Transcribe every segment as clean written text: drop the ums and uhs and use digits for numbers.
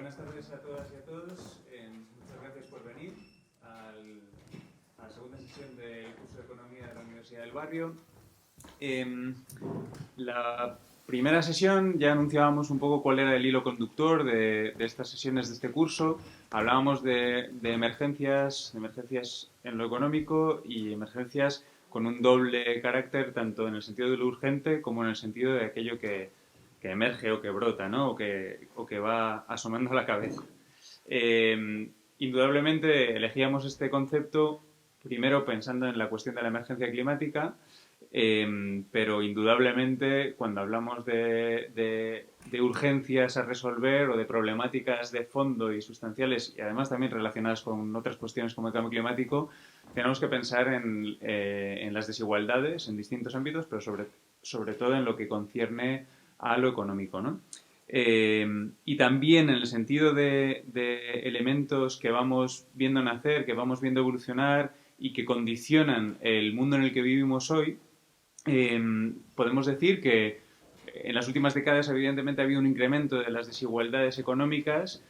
Buenas tardes a todas y a todos. Muchas gracias por venir a la segunda sesión del curso de Economía de la Universidad del Barrio. La primera sesión ya anunciábamos un poco cuál era el hilo conductor de estas sesiones de este curso. Hablábamos de emergencias en lo económico y emergencias con un doble carácter, tanto en el sentido de lo urgente como en el sentido de aquello que emerge o que brota, ¿no? o que va asomando a la cabeza. Indudablemente elegíamos este concepto primero pensando en la cuestión de la emergencia climática, pero indudablemente cuando hablamos de urgencias a resolver o de problemáticas de fondo y sustanciales y además también relacionadas con otras cuestiones como el cambio climático, tenemos que pensar en las desigualdades en distintos ámbitos, pero sobre todo en lo que concierne a lo económico, ¿no? Y también en el sentido de elementos que vamos viendo nacer, que vamos viendo evolucionar y que condicionan el mundo en el que vivimos hoy, podemos decir que en las últimas décadas evidentemente ha habido un incremento de las desigualdades económicas,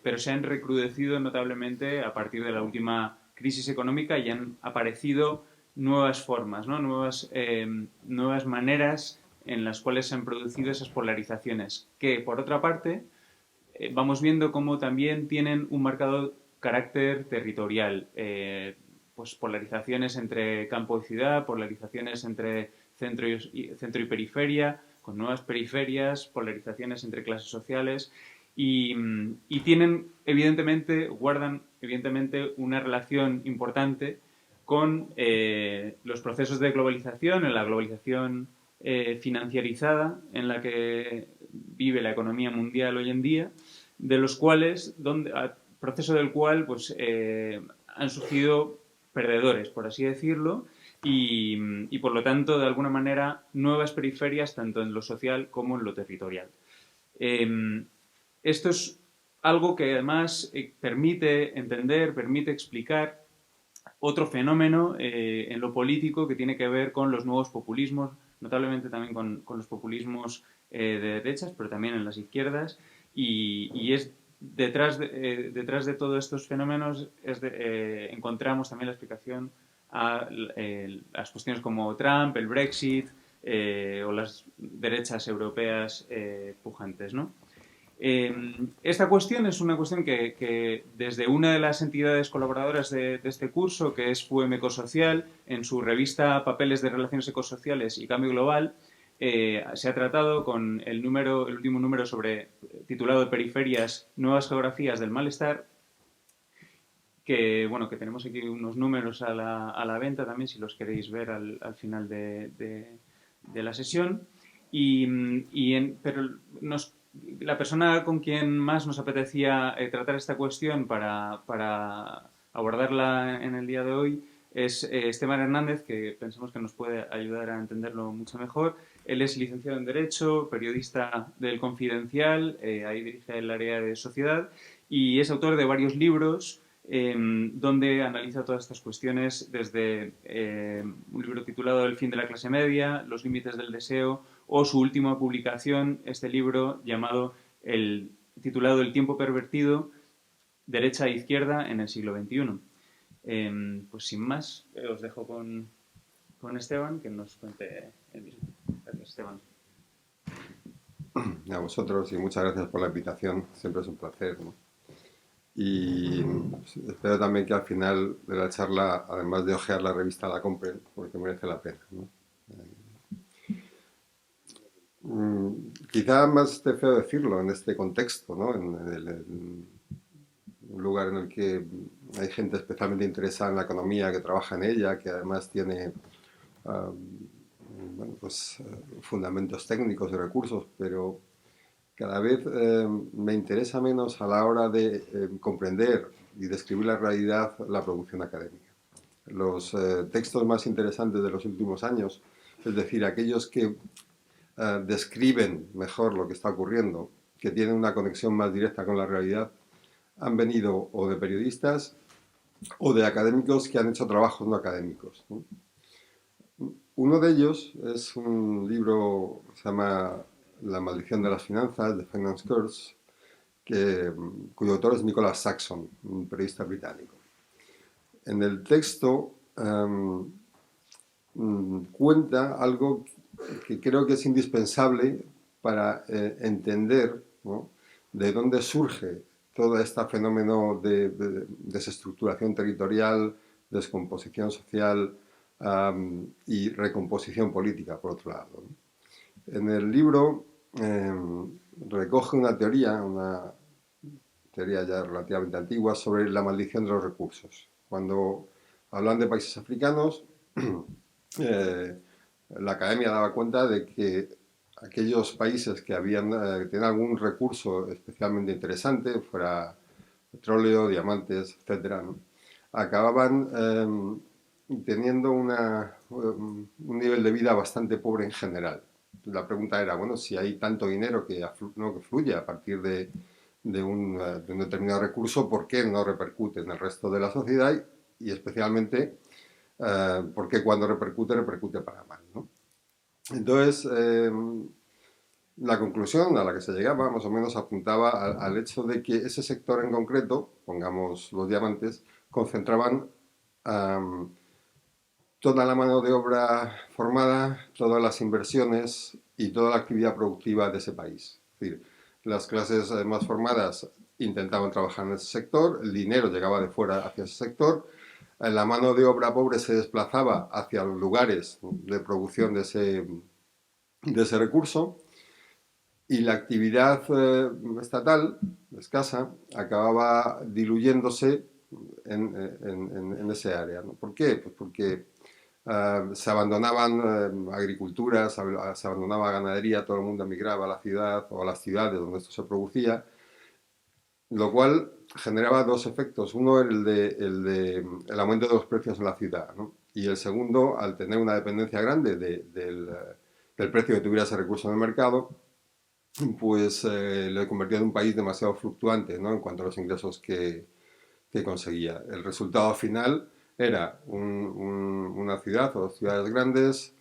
pero se han recrudecido notablemente a partir de la última crisis económica y han aparecido nuevas formas, ¿no? nuevas maneras en las cuales se han producido esas polarizaciones, que por otra parte vamos viendo cómo también tienen un marcado carácter territorial, pues polarizaciones entre campo y ciudad, polarizaciones entre centro y periferia, con nuevas periferias, polarizaciones entre clases sociales y tienen guardan evidentemente una relación importante con los procesos de globalización, en la globalización financiarizada en la que vive la economía mundial hoy en día, de los cuales, proceso del cual pues, han surgido perdedores, por así decirlo, y por lo tanto, de alguna manera, nuevas periferias tanto en lo social como en lo territorial. Esto es algo que además permite entender, permite explicar otro fenómeno en lo político que tiene que ver con los nuevos populismos, notablemente también con los populismos de derechas, pero también en las izquierdas, y es detrás de todos estos fenómenos encontramos también la explicación a las cuestiones como Trump, el Brexit o las derechas europeas pujantes, ¿no? Esta cuestión es una cuestión que desde una de las entidades colaboradoras de este curso, que es FUEM Ecosocial, en su revista Papeles de Relaciones Ecosociales y Cambio Global, se ha tratado con el último número titulado Periferias, Nuevas Geografías del Malestar, que tenemos aquí unos números a la venta también, si los queréis ver al final de la sesión. Pero la persona con quien más nos apetecía tratar esta cuestión para abordarla en el día de hoy es Esteban Hernández, que pensamos que nos puede ayudar a entenderlo mucho mejor. Él es licenciado en Derecho, periodista del Confidencial, ahí dirige el área de sociedad, y es autor de varios libros donde analiza todas estas cuestiones desde un libro titulado El fin de la clase media, Los límites del deseo, o su última publicación, este libro titulado El tiempo pervertido, derecha e izquierda en el siglo XXI. Pues sin más, os dejo con Esteban, que nos cuente el mismo. Gracias, Esteban. A vosotros y muchas gracias por la invitación, siempre es un placer, ¿no? Y espero también que al final de la charla, además de hojear la revista, la compren, porque merece la pena, ¿no? Quizá más esté feo decirlo en este contexto, ¿no? En un lugar en el que hay gente especialmente interesada en la economía, que trabaja en ella, que además tiene fundamentos técnicos y recursos, pero cada vez me interesa menos a la hora de comprender y describir la realidad la producción académica. Los textos más interesantes de los últimos años, es decir, aquellos que describen mejor lo que está ocurriendo, que tienen una conexión más directa con la realidad, han venido o de periodistas o de académicos que han hecho trabajos no académicos, ¿no? Uno de ellos es un libro que se llama La maldición de las finanzas, The Finance Curse, cuyo autor es Nicholas Saxon, un periodista británico. En el texto cuenta algo que creo que es indispensable para entender, ¿no?, de dónde surge todo este fenómeno de desestructuración territorial, descomposición social y recomposición política, por otro lado, ¿no? En el libro recoge una teoría ya relativamente antigua, sobre la maldición de los recursos. Cuando hablan de países africanos, la academia daba cuenta de que aquellos países que tenían algún recurso especialmente interesante, fuera petróleo, diamantes, etcétera, ¿no?, acababan teniendo un nivel de vida bastante pobre en general. La pregunta era, bueno, si hay tanto dinero que fluye a partir de un determinado recurso, ¿por qué no repercute en el resto de la sociedad? Y especialmente, ¿por qué cuando repercute para mal, ¿no? Entonces, la conclusión a la que se llegaba más o menos apuntaba al hecho de que ese sector en concreto, pongamos los diamantes, concentraban toda la mano de obra formada, todas las inversiones y toda la actividad productiva de ese país. Es decir, las clases más formadas intentaban trabajar en ese sector, el dinero llegaba de fuera hacia ese sector, la mano de obra pobre se desplazaba hacia los lugares de producción de ese recurso, y la actividad estatal, escasa, acababa diluyéndose en ese área, ¿no? ¿Por qué? Pues porque se abandonaban agriculturas, se abandonaba ganadería, todo el mundo emigraba a la ciudad o a las ciudades donde esto se producía, lo cual generaba dos efectos. Uno, el aumento de los precios en la ciudad, ¿no? Y el segundo, al tener una dependencia grande del precio que tuviera ese recurso en el mercado, pues lo convertía en un país demasiado fluctuante, ¿no?, en cuanto a los ingresos que conseguía. El resultado final era una ciudad o dos ciudades grandes,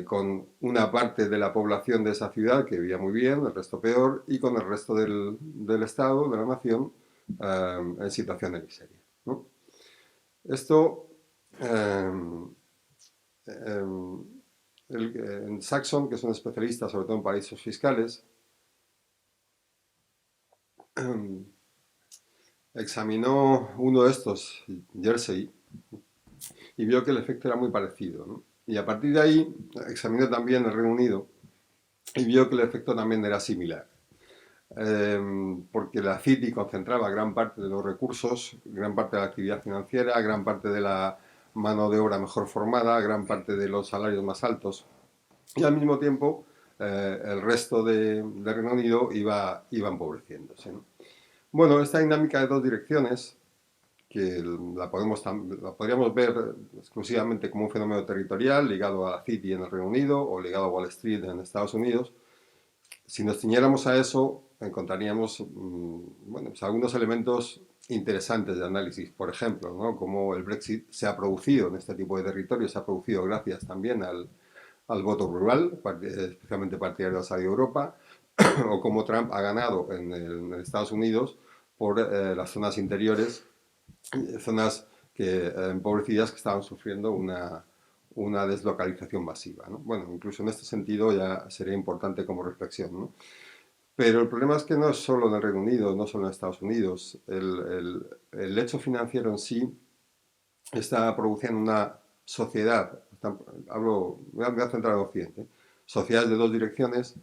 con una parte de la población de esa ciudad que vivía muy bien, el resto peor, y con el resto del Estado, de la nación, en situación de miseria, ¿no? Esto, en Saxon, que es un especialista sobre todo en paraísos fiscales, examinó uno de estos, Jersey, y vio que el efecto era muy parecido, ¿no? Y a partir de ahí examinó también el Reino Unido y vio que el efecto también era similar. Porque la City concentraba gran parte de los recursos, gran parte de la actividad financiera, gran parte de la mano de obra mejor formada, gran parte de los salarios más altos, y al mismo tiempo el resto del Reino Unido iba empobreciéndose, ¿no? Bueno, esta dinámica de dos direcciones, que la podríamos ver exclusivamente como un fenómeno territorial ligado a la City en el Reino Unido o ligado a Wall Street en Estados Unidos, si nos ciñéramos a eso, encontraríamos bueno, pues algunos elementos interesantes de análisis. Por ejemplo, ¿no?, cómo el Brexit se ha producido en este tipo de territorios, se ha producido gracias también al voto rural, especialmente partidario de la salida de Europa, o cómo Trump ha ganado en Estados Unidos por las zonas interiores, zonas empobrecidas que estaban sufriendo una deslocalización masiva, ¿no? Bueno, incluso en este sentido ya sería importante como reflexión, ¿no? Pero el problema es que no es solo en el Reino Unido, no solo en Estados Unidos. El hecho financiero en sí está produciendo una sociedad, voy a centrar en Occidente, sociedades de dos direcciones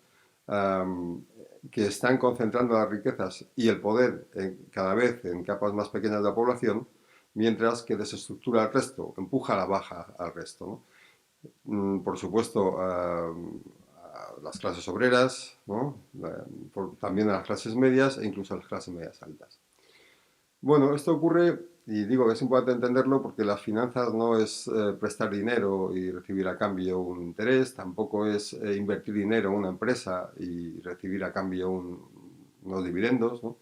que están concentrando las riquezas y el poder cada vez en capas más pequeñas de la población, mientras que desestructura al resto, empuja a la baja al resto, ¿no? Por supuesto, a las clases obreras, ¿no?, también a las clases medias e incluso a las clases medias altas. Bueno, esto ocurre, y digo que es importante entenderlo porque las finanzas no es prestar dinero y recibir a cambio un interés, tampoco es invertir dinero en una empresa y recibir a cambio unos dividendos, ¿no?,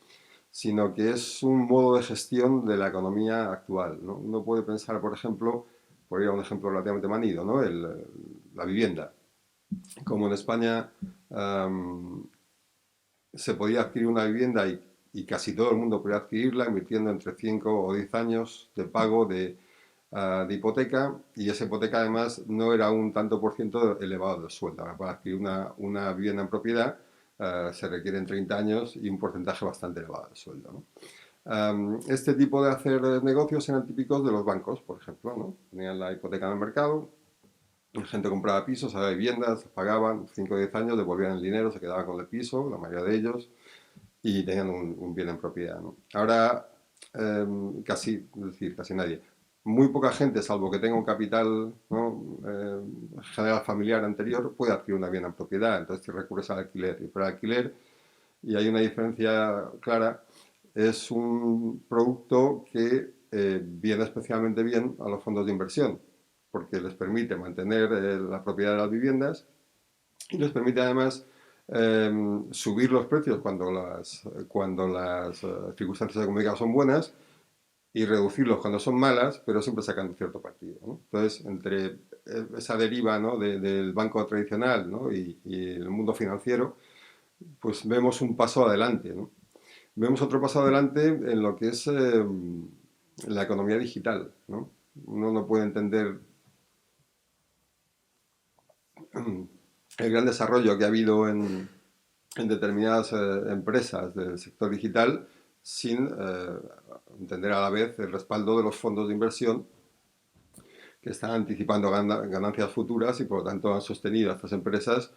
sino que es un modo de gestión de la economía actual, ¿no? Uno puede pensar, por ejemplo, por ir a un ejemplo relativamente manido, ¿no?, la vivienda. Como en España se podía adquirir una vivienda y y casi todo el mundo podía adquirirla invirtiendo entre 5 o 10 años de pago de hipoteca, y esa hipoteca además no era un tanto por ciento elevado del sueldo. Para adquirir una vivienda en propiedad se requieren 30 años y un porcentaje bastante elevado del sueldo, ¿no? Este tipo de hacer negocios eran típicos de los bancos, por ejemplo, ¿no? Tenían la hipoteca en el mercado, la gente compraba pisos, había viviendas, pagaban 5 o 10 años, devolvían el dinero, se quedaban con el piso, la mayoría de ellos, y tenían un bien en propiedad, ¿no? Ahora, casi, es decir, casi nadie. Muy poca gente, salvo que tenga un capital, ¿no? General familiar anterior, puede adquirir una vivienda en propiedad. Entonces, si recurres al alquiler. Y para el alquiler, y hay una diferencia clara, es un producto que viene especialmente bien a los fondos de inversión, porque les permite mantener la propiedad de las viviendas y les permite además subir los precios cuando las circunstancias económicas son buenas y reducirlos cuando son malas, pero siempre sacando cierto partido, ¿no? Entonces, entre esa deriva, ¿no? Del banco tradicional, ¿no? y el mundo financiero, pues vemos un paso adelante, ¿no? Vemos otro paso adelante en lo que es la economía digital, ¿no? Uno no puede entender el gran desarrollo que ha habido en determinadas empresas del sector digital sin entender a la vez el respaldo de los fondos de inversión que están anticipando ganancias futuras y por lo tanto han sostenido a estas empresas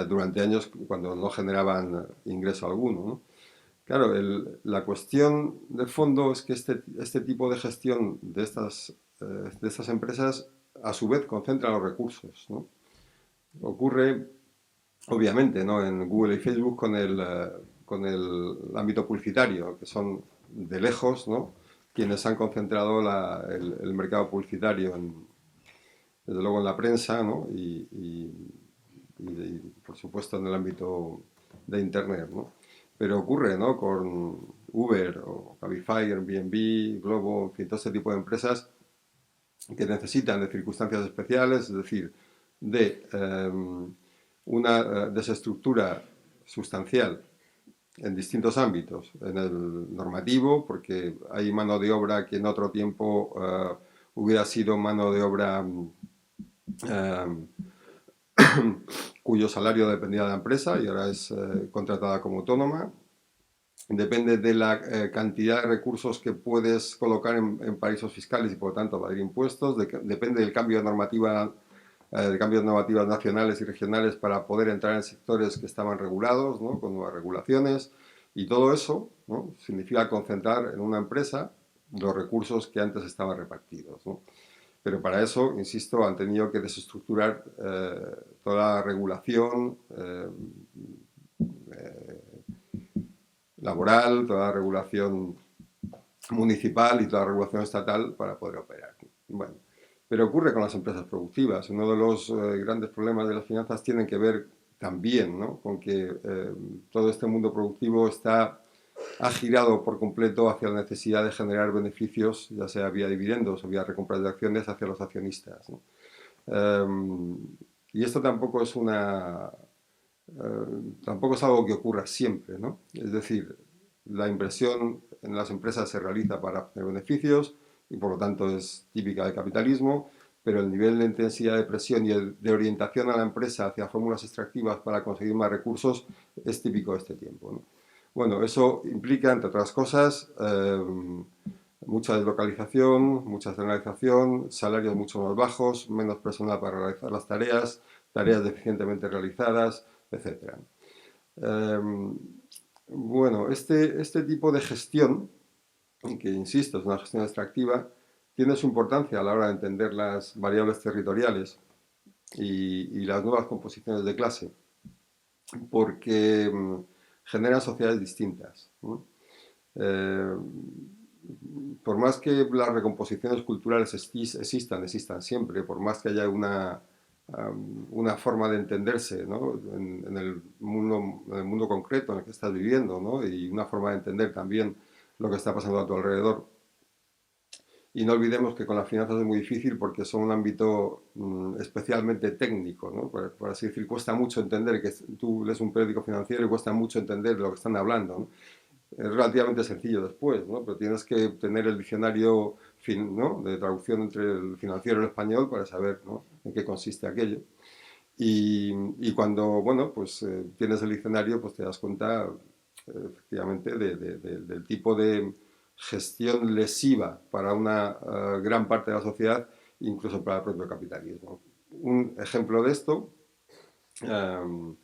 durante años cuando no generaban ingreso alguno, ¿no? Claro, la cuestión de fondo es que este tipo de gestión de estas empresas a su vez concentra los recursos, ¿no? Ocurre obviamente, ¿no? En Google y Facebook con el ámbito publicitario, que son de lejos, ¿no? Quienes han concentrado el mercado publicitario, desde luego en la prensa, ¿no? Y, por supuesto en el ámbito de Internet, ¿no? Pero ocurre, ¿no? Con Uber o Cabify, Airbnb, Globo, en fin, todo este tipo de empresas que necesitan de circunstancias especiales, es decir, de una desestructura sustancial en distintos ámbitos, en el normativo, porque hay mano de obra que en otro tiempo hubiera sido mano de obra cuyo salario dependía de la empresa y ahora es contratada como autónoma. Depende de la cantidad de recursos que puedes colocar en paraísos fiscales y por lo tanto evadir impuestos. Depende del cambio de normativa, de cambios normativas nacionales y regionales para poder entrar en sectores que estaban regulados, ¿no? Con nuevas regulaciones. Y todo eso, ¿no? Significa concentrar en una empresa los recursos que antes estaban repartidos, ¿no? Pero para eso, insisto, han tenido que desestructurar toda la regulación laboral, toda la regulación municipal y toda la regulación estatal para poder operar. Bueno, pero ocurre con las empresas productivas. Uno de los grandes problemas de las finanzas tiene que ver también, ¿no? Con que todo este mundo productivo ha girado por completo hacia la necesidad de generar beneficios, ya sea vía dividendos o vía recompras de acciones, hacia los accionistas, ¿no? Y esto tampoco es tampoco es algo que ocurra siempre, ¿no? Es decir, la inversión en las empresas se realiza para obtener beneficios y por lo tanto es típica del capitalismo, pero el nivel de intensidad de presión y de orientación a la empresa hacia fórmulas extractivas para conseguir más recursos es típico de este tiempo, ¿no? Bueno, eso implica, entre otras cosas, mucha deslocalización, mucha externalización, salarios mucho más bajos, menos personal para realizar las tareas deficientemente realizadas, etc. Bueno, este tipo de gestión, que insisto, es una gestión extractiva, tiene su importancia a la hora de entender las variables territoriales y las nuevas composiciones de clase, porque generan sociedades distintas, ¿no? Por más que las recomposiciones culturales existan siempre, por más que haya una forma de entenderse, ¿no? en el mundo concreto en el que estás viviendo, ¿no? Y una forma de entender también lo que está pasando a tu alrededor. Y no olvidemos que con las finanzas es muy difícil porque son un ámbito especialmente técnico, ¿no? Por así decir, cuesta mucho entender que tú lees un periódico financiero y cuesta mucho entender de lo que están hablando, ¿no? es relativamente sencillo después, ¿no? Pero tienes que tener el diccionario ¿no? de traducción entre el financiero y el español para saber, ¿no? en qué consiste aquello. Y cuando, bueno, pues tienes el diccionario, pues te das cuenta efectivamente del tipo de gestión lesiva para una gran parte de la sociedad, incluso para el propio capitalismo. Un ejemplo de esto, um,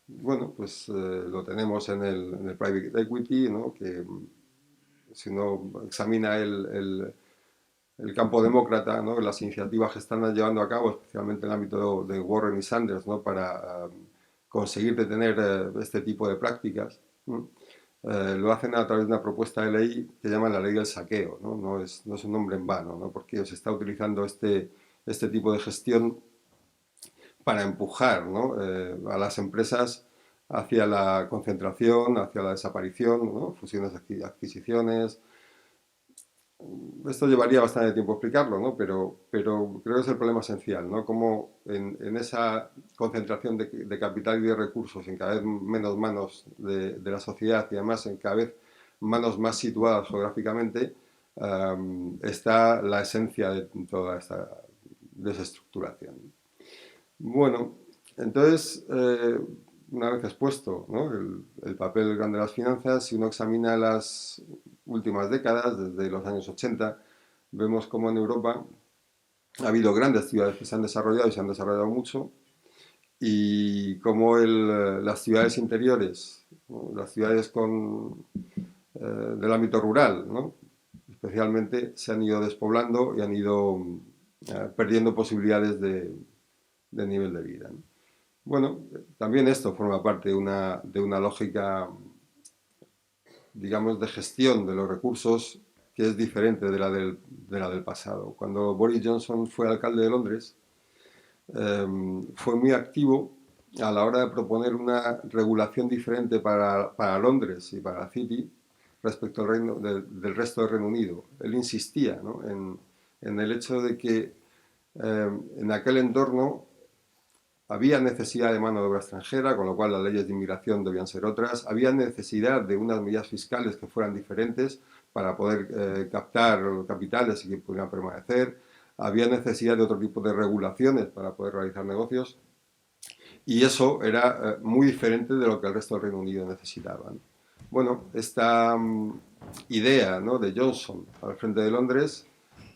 bueno, pues lo tenemos en el private equity, ¿no? Que si uno examina el campo demócrata, ¿no? Las iniciativas que están llevando a cabo, especialmente en el ámbito de Warren y Sanders, ¿no? Para conseguir detener este tipo de prácticas, ¿no? Lo hacen a través de una propuesta de ley que llaman la ley del saqueo, ¿no? No es un nombre en vano, ¿no? Porque se está utilizando este tipo de gestión para empujar, ¿no? A las empresas hacia la concentración, hacia la desaparición, ¿no? Fusiones, adquisiciones. Esto llevaría bastante tiempo explicarlo, ¿no? Pero creo que es el problema esencial, ¿no? Cómo en esa concentración de capital y de recursos en cada vez menos manos la sociedad y además en cada vez manos más situadas geográficamente, está la esencia de toda esta desestructuración. Bueno, entonces, una vez expuesto, ¿no? el papel grande de las finanzas, si uno examina las últimas décadas, desde los años 80, vemos cómo en Europa ha habido grandes ciudades que se han desarrollado y se han desarrollado mucho, y cómo las ciudades interiores, ¿no? Las ciudades del ámbito rural, ¿no? Especialmente, se han ido despoblando y han ido perdiendo posibilidades de nivel de vida, ¿no? Bueno, también esto forma parte de una lógica, digamos, de gestión de los recursos que es diferente de la del pasado. Cuando Boris Johnson fue alcalde de Londres, fue muy activo a la hora de proponer una regulación diferente para Londres y para la City respecto al del resto del Reino Unido. Él insistía, ¿no? en el hecho de que en aquel entorno había necesidad de mano de obra extranjera, con lo cual las leyes de inmigración debían ser otras. Había necesidad de unas medidas fiscales que fueran diferentes para poder captar capitales y que pudieran permanecer. Había necesidad de otro tipo de regulaciones para poder realizar negocios. Y eso era muy diferente de lo que el resto del Reino Unido necesitaba. Bueno, esta idea, ¿no? de Johnson al frente de Londres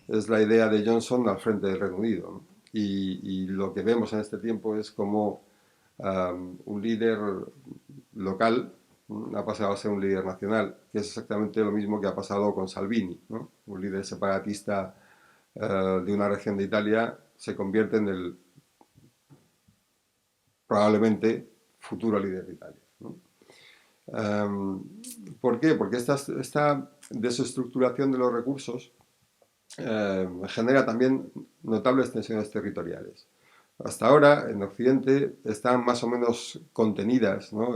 es la idea de Johnson al frente del Reino Unido, ¿no? Y lo que vemos en este tiempo es como un líder local ha pasado a ser un líder nacional, que es exactamente lo mismo que ha pasado con Salvini, ¿no? Un líder separatista de una región de Italia se convierte en el probablemente futuro líder de Italia, ¿no? ¿Por qué? Porque esta desestructuración de los recursos genera también notables tensiones territoriales. Hasta ahora, en Occidente, están más o menos contenidas, ¿no?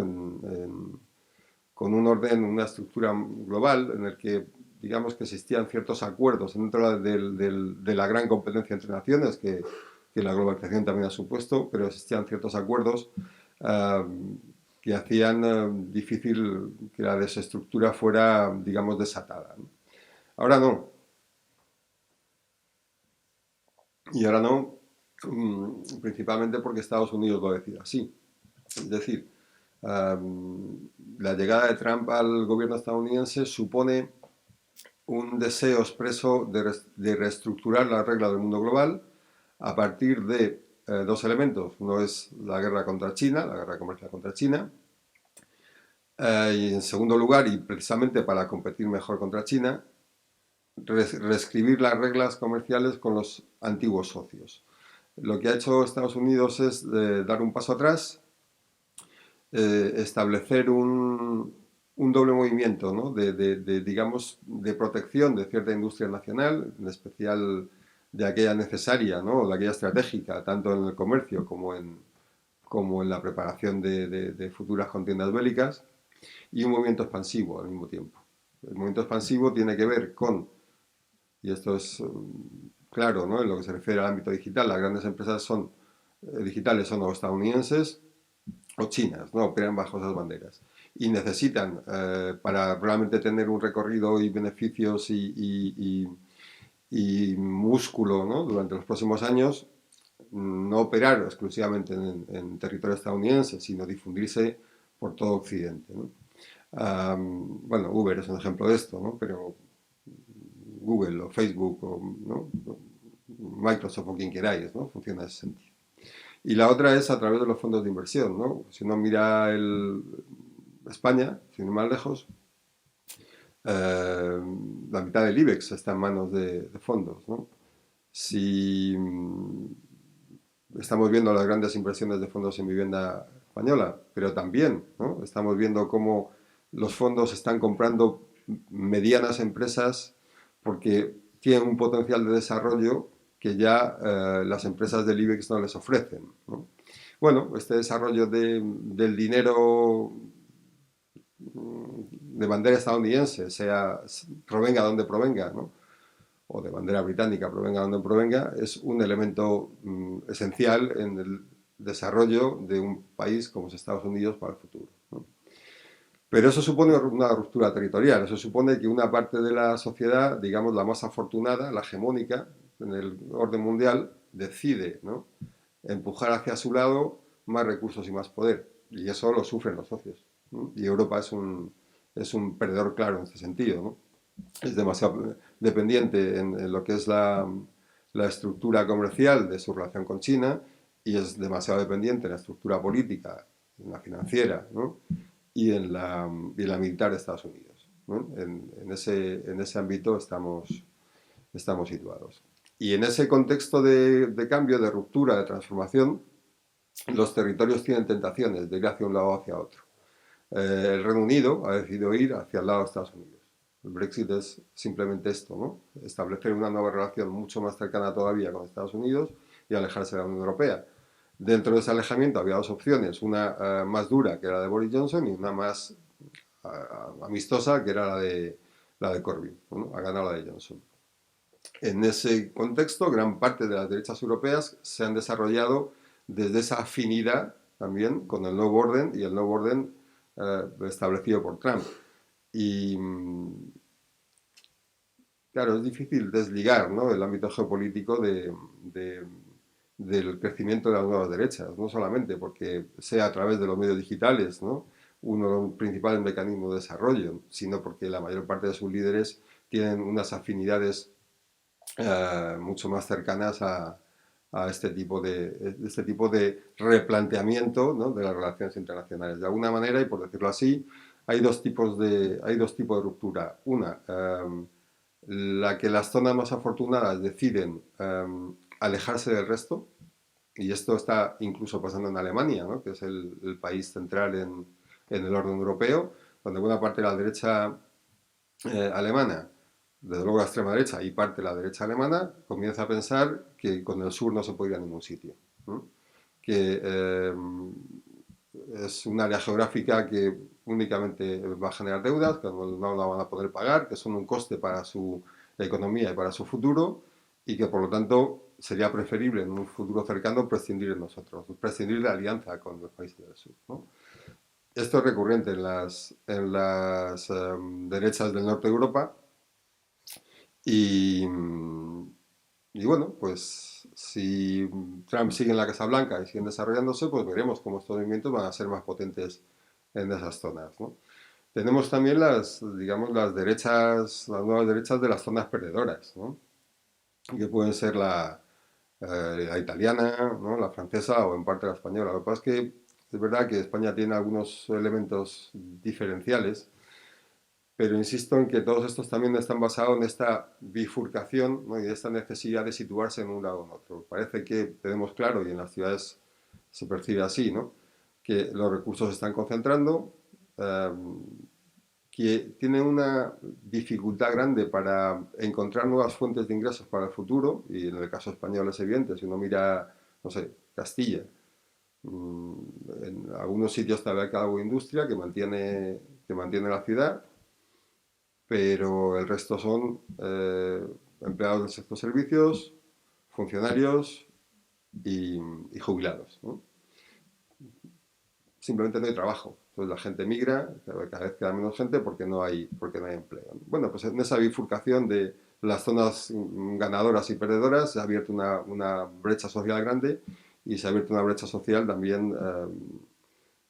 Con un orden, una estructura global en el que, digamos, que existían ciertos acuerdos dentro de la gran competencia entre naciones que la globalización también ha supuesto, pero existían ciertos acuerdos que hacían difícil que la desestructura fuera, digamos, desatada, ¿no? Ahora no. Y ahora no, principalmente porque Estados Unidos lo decide así. Es decir, la llegada de Trump al gobierno estadounidense supone un deseo expreso de reestructurar las reglas del mundo global a partir de dos elementos. Uno es la guerra contra China, la guerra comercial contra China, y en segundo lugar, y precisamente para competir mejor contra China, reescribir las reglas comerciales con los antiguos socios. Lo que ha hecho Estados Unidos es dar un paso atrás, establecer un doble movimiento, ¿no? digamos, de protección de cierta industria nacional, en especial de aquella necesaria, ¿no? De aquella estratégica, tanto en el comercio como en la preparación de futuras contiendas bélicas, y un movimiento expansivo al mismo tiempo. El movimiento expansivo tiene que ver con, y esto es claro, ¿no? En lo que se refiere al ámbito digital, las grandes empresas digitales son o estadounidenses o chinas, ¿no? Operan bajo esas banderas. y necesitan, para realmente tener un recorrido y beneficios y músculo, ¿no?, durante los próximos años, no operar exclusivamente en territorio estadounidense, sino difundirse por todo Occidente, ¿no? Bueno, Uber es un ejemplo de esto, ¿no? Pero Google o Facebook o, ¿no?, Microsoft o quien queráis, ¿no?, funciona en ese sentido. Y la otra es a través de los fondos de inversión, ¿no? Si uno mira España, sin ir más lejos, eh, la mitad del IBEX está en manos de fondos, ¿no? Si estamos viendo las grandes inversiones de fondos en vivienda española, pero también, ¿no?, estamos viendo cómo los fondos están comprando medianas empresas porque tienen un potencial de desarrollo que ya las empresas del IBEX no les ofrecen, ¿no? Bueno, este desarrollo del dinero de bandera estadounidense, provenga donde provenga, ¿no?, o de bandera británica, provenga donde provenga, es un elemento esencial en el desarrollo de un país como es Estados Unidos para el futuro, ¿no? Pero eso supone una ruptura territorial, eso supone que una parte de la sociedad, digamos la más afortunada, la hegemónica en el orden mundial, decide, ¿no?, empujar hacia su lado más recursos y más poder, y eso lo sufren los socios, ¿no? Y Europa es un perdedor claro en este sentido, ¿no? Es demasiado dependiente en lo que es la estructura comercial de su relación con China y es demasiado dependiente en la estructura política, en la financiera, ¿no?, y en la militar de Estados Unidos, ¿no? En ese ámbito estamos situados. Y en ese contexto de cambio, de ruptura, de transformación, los territorios tienen tentaciones de ir hacia un lado o hacia otro. El Reino Unido ha decidido ir hacia el lado de Estados Unidos. El Brexit es simplemente esto, ¿no?, establecer una nueva relación mucho más cercana todavía con Estados Unidos y alejarse de la Unión Europea. Dentro de ese alejamiento había dos opciones, una más dura, que era la de Boris Johnson, y una más amistosa, que era la de Corbyn, ¿no? Ha ganado la de Johnson. En ese contexto, gran parte de las derechas europeas se han desarrollado desde esa afinidad también con el nuevo orden y el nuevo orden establecido por Trump. Y claro, es difícil desligar, ¿no?, el ámbito geopolítico del crecimiento de las nuevas derechas, no solamente porque sea a través de los medios digitales, ¿no?, uno de los principales mecanismos de desarrollo, sino porque la mayor parte de sus líderes tienen unas afinidades mucho más cercanas a este tipo de replanteamiento, ¿no?, de las relaciones internacionales. De alguna manera, y por decirlo así, hay dos tipos de ruptura. Una, la que las zonas más afortunadas deciden alejarse del resto, y esto está incluso pasando en Alemania, ¿no?, que es el país central en el orden europeo, donde buena parte de la derecha alemana, desde luego la extrema derecha y parte de la derecha alemana, comienza a pensar que con el sur no se puede ir a ningún sitio, ¿no?, que es un área geográfica que únicamente va a generar deudas, que no la van a poder pagar, que son un coste para su economía y para su futuro, y que por lo tanto sería preferible en un futuro cercano prescindir de nosotros, prescindir de alianza con los países del sur, ¿no? Esto es recurrente en las derechas del norte de Europa y, y bueno, pues si Trump sigue en la Casa Blanca y siguen desarrollándose, pues veremos cómo estos movimientos van a ser más potentes en esas zonas, ¿no? Tenemos también digamos, las nuevas derechas de las zonas perdedoras, ¿no?, que pueden ser la italiana, ¿no?, la francesa o en parte la española. Lo que pasa es que es verdad que España tiene algunos elementos diferenciales, pero insisto en que todos estos también están basados en esta bifurcación, ¿no?, y esta necesidad de situarse en un lado o en otro. Parece que tenemos claro, y en las ciudades se percibe así, ¿no?, que los recursos se están concentrando, que tienen una dificultad grande para encontrar nuevas fuentes de ingresos para el futuro, y en el caso español es evidente, si uno mira, no sé, Castilla, en algunos sitios todavía hay algo de industria que mantiene la ciudad, pero el resto son empleados del sector servicios, funcionarios y jubilados, ¿no? Simplemente no hay trabajo. Entonces la gente migra, cada vez queda menos gente porque no hay empleo. Bueno, pues en esa bifurcación de las zonas ganadoras y perdedoras se ha abierto una brecha social grande y se ha abierto una brecha social también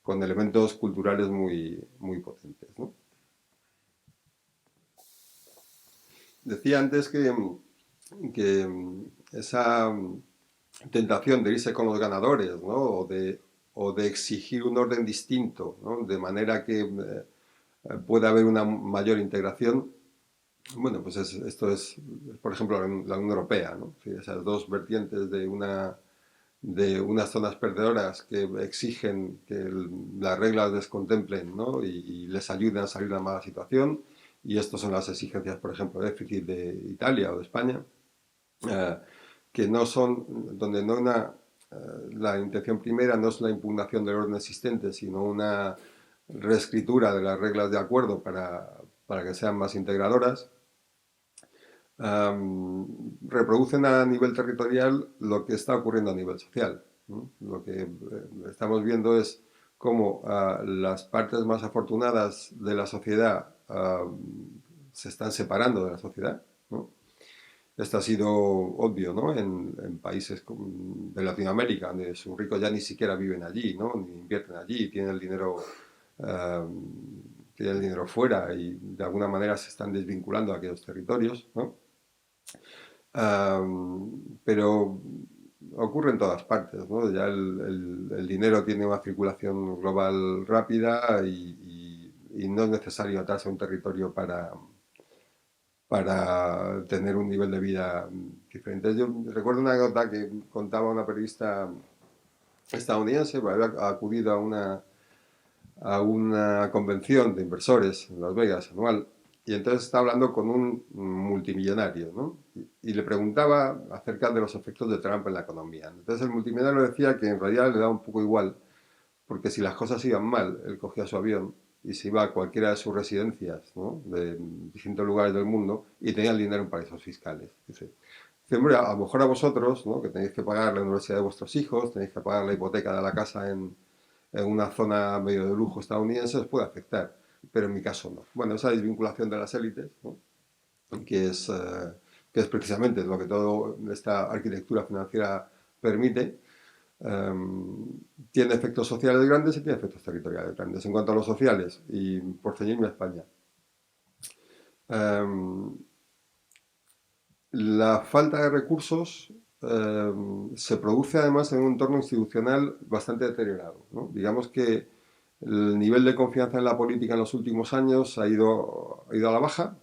con elementos culturales muy potentes, ¿no? Decía antes que esa tentación de irse con los ganadores, ¿no? o de exigir un orden distinto, ¿no? De manera que pueda haber una mayor integración. Bueno, pues esto es, por ejemplo, la Unión Europea, ¿no? Sí, esas dos vertientes de unas zonas perdedoras que exigen que las reglas les contemplen, ¿no? y les ayuden a salir de una mala situación, y estas son las exigencias, por ejemplo, de déficit de Italia o de España, eh, que no son, donde no la intención primera no es la impugnación del orden existente, sino una reescritura de las reglas de acuerdo para que sean más integradoras. Reproducen a nivel territorial lo que está ocurriendo a nivel social, ¿no? Lo que estamos viendo es cómo las partes más afortunadas de la sociedad se están separando de la sociedad, ¿no? Esto ha sido obvio, ¿no? En países de Latinoamérica, donde sus ricos ya ni siquiera viven allí, ¿no? Ni invierten allí, uh, tienen el dinero fuera y de alguna manera se están desvinculando a aquellos territorios, ¿no? Pero ocurre en todas partes, ¿no? Ya el dinero tiene una circulación global rápida y no es necesario atarse a un territorio para tener un nivel de vida diferente. Yo recuerdo una anécdota que contaba una periodista estadounidense, había acudido a una convención de inversores en Las Vegas anual, y entonces estaba hablando con un multimillonario, ¿no? Y le preguntaba acerca de los efectos de Trump en la economía. Entonces el multimillonario decía que en realidad le daba un poco igual, porque si las cosas iban mal, él cogía su avión y se iba a cualquiera de sus residencias, ¿no? De distintos lugares del mundo, y tenía el dinero en paraísos fiscales. Dice, hombre, a lo mejor a vosotros, ¿no? Que tenéis que pagar la universidad de vuestros hijos, tenéis que pagar la hipoteca de la casa en una zona medio de lujo estadounidense, os puede afectar, pero en mi caso no. Bueno, esa desvinculación de las élites, ¿no? que, es, uh, que es precisamente lo que toda esta arquitectura financiera permite, tiene efectos sociales grandes y tiene efectos territoriales grandes. En cuanto a los sociales, y por ceñirme a España, la falta de recursos se produce además en un entorno institucional bastante deteriorado, ¿no? Digamos que el nivel de confianza en la política en los últimos años ha ido a la baja.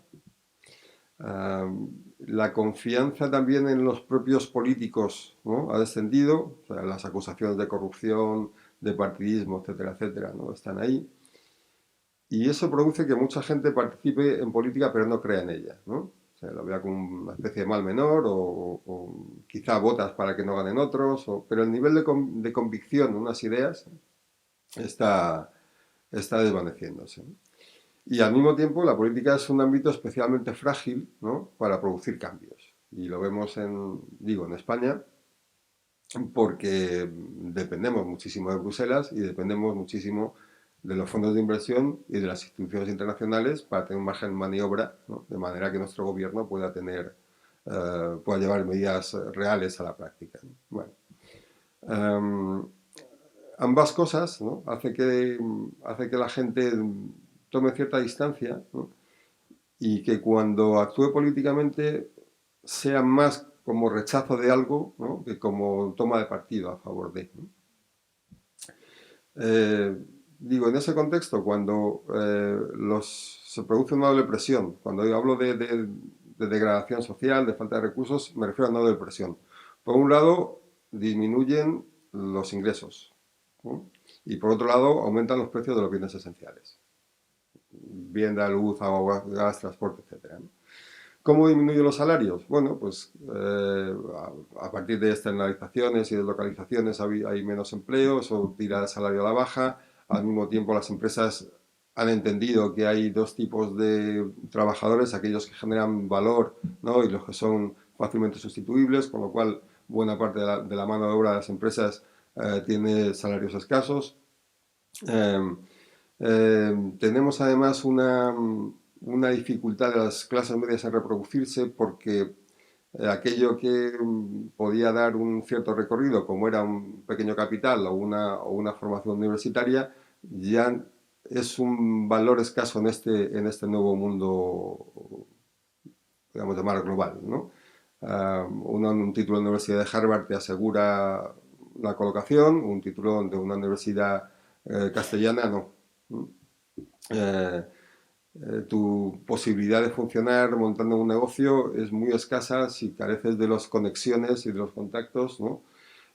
La confianza también en los propios políticos, ¿no? Ha descendido. O sea, las acusaciones de corrupción, de partidismo, etcétera, etcétera, ¿no? Están ahí. Y eso produce que mucha gente participe en política pero no crea en ella, ¿no? O sea, lo vea como una especie de mal menor o quizá votas para que no ganen otros, pero el nivel de convicción en unas ideas está desvaneciéndose, ¿no? Y al mismo tiempo la política es un ámbito especialmente frágil, ¿no? Para producir cambios. Y lo vemos en España, porque dependemos muchísimo de Bruselas y dependemos muchísimo de los fondos de inversión y de las instituciones internacionales para tener un margen de maniobra, ¿no? De manera que nuestro gobierno pueda pueda llevar medidas reales a la práctica, ¿no? Bueno, ambas cosas, ¿no? hace que la gente tome cierta distancia, ¿no? Y que cuando actúe políticamente sea más como rechazo de algo, ¿no? Que como toma de partido a favor de, ¿no? Digo, en ese contexto, cuando se produce una doble presión, cuando yo hablo de degradación social, de falta de recursos, me refiero a una doble presión. Por un lado, disminuyen los ingresos, ¿no? Y por otro lado, aumentan los precios de los bienes esenciales. Vivienda, luz, agua, gas, transporte, etc., ¿no? ¿Cómo disminuyen los salarios? Bueno, pues a partir de externalizaciones y deslocalizaciones hay menos empleo, eso tira el salario a la baja. Al mismo tiempo las empresas han entendido que hay dos tipos de trabajadores, aquellos que generan valor, ¿no? Y los que son fácilmente sustituibles, con lo cual buena parte de la mano de obra de las empresas tiene salarios escasos. Tenemos además una dificultad de las clases medias en reproducirse porque aquello que podía dar un cierto recorrido, como era un pequeño capital o una formación universitaria, ya es un valor escaso en este nuevo mundo, digamos, de mar global, ¿no? Un título de la Universidad de Harvard te asegura la colocación, un título de una universidad castellana no. Eh, Tu posibilidad de funcionar montando un negocio es muy escasa si careces de las conexiones y de los contactos, ¿no?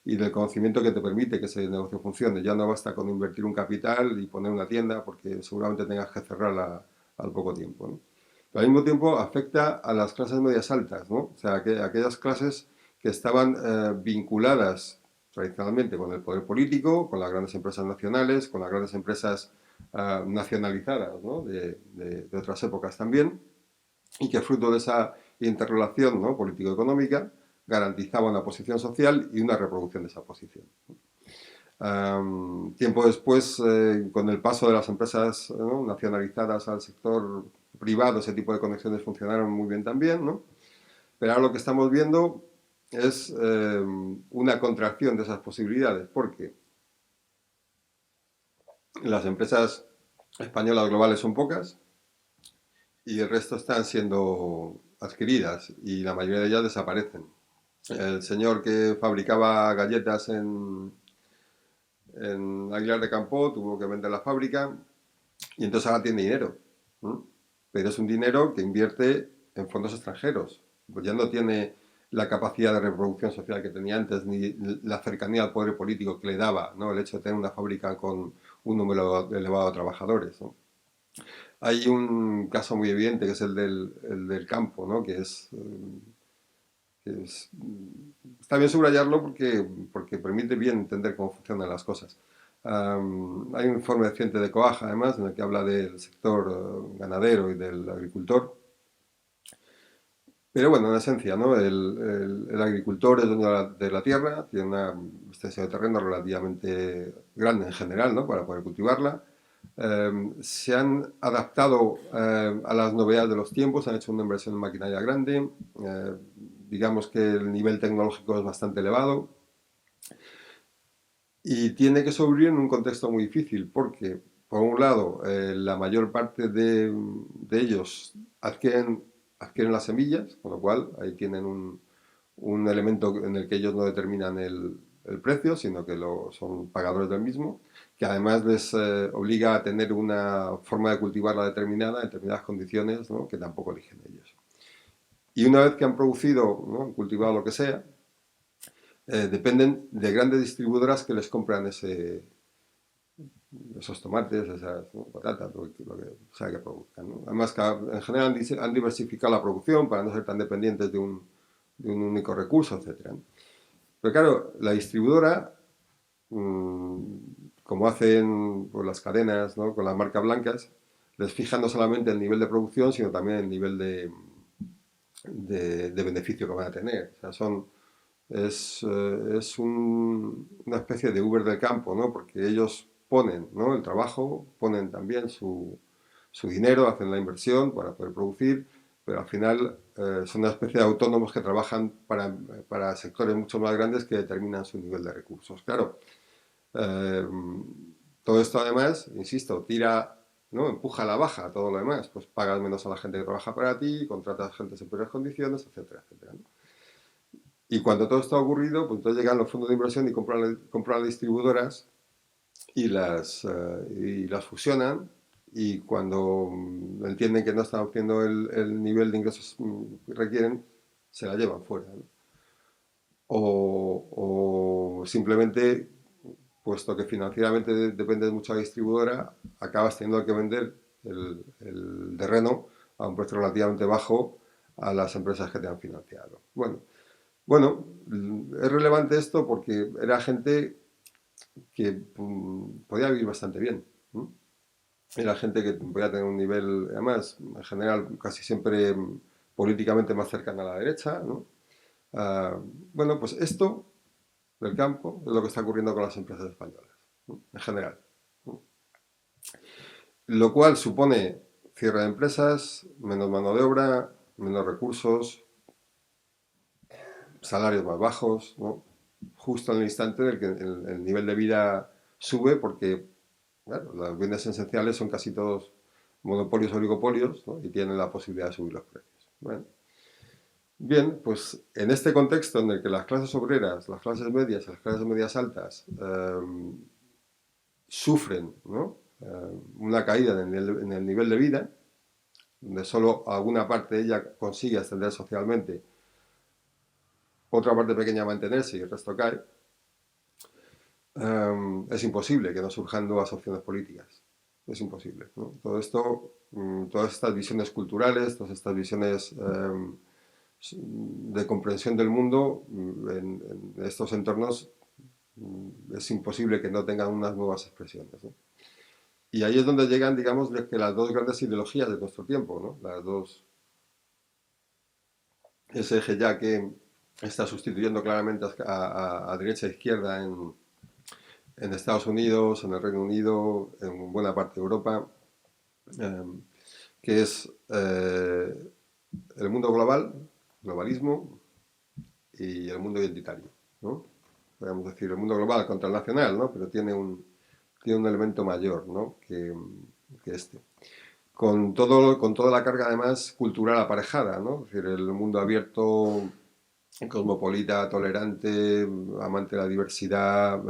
Y del conocimiento que te permite que ese negocio funcione. Ya no basta con invertir un capital y poner una tienda porque seguramente tengas que cerrarla al poco tiempo, ¿no? Pero al mismo tiempo afecta a las clases medias altas, ¿no? O sea, aquellas clases que estaban vinculadas tradicionalmente con el poder político, con las grandes empresas nacionales, con las grandes empresas nacionalizadas, ¿no? De otras épocas también, y que fruto de esa interrelación, ¿no? político-económica garantizaba una posición social y una reproducción de esa posición. Tiempo después, con el paso de las empresas, ¿no? nacionalizadas al sector privado, ese tipo de conexiones funcionaron muy bien también, ¿no? Pero ahora lo que estamos viendo es una contracción de esas posibilidades, porque las empresas españolas globales son pocas y el resto están siendo adquiridas y la mayoría de ellas desaparecen. El señor que fabricaba galletas en Aguilar de Campo tuvo que vender la fábrica y entonces ahora tiene dinero. ¿No? Pero es un dinero que invierte en fondos extranjeros. Pues ya no tiene la capacidad de reproducción social que tenía antes, ni la cercanía al poder político que le daba, ¿no? El hecho de tener una fábrica con un número elevado de trabajadores. ¿No? Hay un caso muy evidente que es el del campo, ¿no? Que es, está bien subrayarlo porque permite bien entender cómo funcionan las cosas. Hay un informe reciente de COAJ, además, en el que habla del sector ganadero y del agricultor. Pero bueno, en esencia, ¿no? El agricultor es dueño de la tierra, tiene una extensión de terreno relativamente grande en general, ¿no? Para poder cultivarla. Se han adaptado a las novedades de los tiempos, han hecho una inversión en maquinaria grande, digamos que el nivel tecnológico es bastante elevado y tiene que sobrevivir en un contexto muy difícil porque, por un lado, la mayor parte de ellos adquieren las semillas, con lo cual ahí tienen un elemento en el que ellos no determinan el precio, sino que son pagadores del mismo, que además les obliga a tener una forma de cultivarla determinada, en determinadas condiciones, ¿no? que tampoco eligen ellos. Y una vez que han producido, ¿no? cultivado lo que sea, dependen de grandes distribuidoras que les compran esos tomates, esas, ¿no? patatas, lo que sea que produzcan. ¿no? Además, en general han diversificado la producción para no ser tan dependientes de un único recurso, etc. ¿no? Pero claro, la distribuidora, como hacen pues, las cadenas, ¿no? con las marcas blancas, les fijan no solamente el nivel de producción, sino también el nivel de beneficio que van a tener. O sea, es una especie de Uber del campo, ¿no? Porque ellos ponen, ¿no? el trabajo, ponen también su dinero, hacen la inversión para poder producir, pero al final son una especie de autónomos que trabajan para sectores mucho más grandes que determinan su nivel de recursos. Claro, eh, todo esto además, insisto, tira, ¿no? empuja a la baja todo lo demás, pues pagas menos a la gente que trabaja para ti, contratas gente en peores condiciones, etcétera, etcétera. ¿no? Y cuando todo esto ha ocurrido, pues entonces llegan los fondos de inversión y compran las distribuidoras y las fusionan y cuando entienden que no están obteniendo el nivel de ingresos que requieren, se la llevan fuera. ¿no? O simplemente, puesto que financieramente depende mucho de la distribuidora, acabas teniendo que vender el terreno a un precio relativamente bajo a las empresas que te han financiado. Bueno, es relevante esto porque era gente que podía vivir bastante bien. ¿no? Era gente que podía tener un nivel, además, en general, casi siempre políticamente más cercana a la derecha. ¿no? Bueno, pues esto del campo es lo que está ocurriendo con las empresas españolas, ¿no? en general. ¿no? lo cual supone cierre de empresas, menos mano de obra, menos recursos, salarios más bajos, ¿no? Justo en el instante en el que el nivel de vida sube porque claro, los bienes esenciales son casi todos monopolios o oligopolios, ¿no? Y tienen la posibilidad de subir los precios. Bueno, bien, pues en este contexto en el que las clases obreras, las clases medias y las clases medias altas sufren, ¿no? Una caída en el nivel de vida, donde solo alguna parte de ella consigue ascender socialmente, otra parte pequeña mantenerse y el resto cae, es imposible que no surjan nuevas opciones políticas. Es imposible, ¿no? Todo esto, todas estas visiones culturales, todas estas visiones de comprensión del mundo en estos entornos es imposible que no tengan unas nuevas expresiones, ¿no? Y ahí es donde llegan, digamos, que las dos grandes ideologías de nuestro tiempo, ¿no? Las dos, ese eje ya que está sustituyendo claramente a derecha e izquierda en Estados Unidos, en el Reino Unido, en buena parte de Europa, eh, que es el mundo global, globalismo, y el mundo identitario, ¿no? Podemos decir el mundo global contra el nacional, ¿no? Pero tiene un elemento mayor, ¿no? Que este. Con toda la carga además cultural aparejada, ¿no? Es decir, el mundo abierto, cosmopolita, tolerante, amante de la diversidad,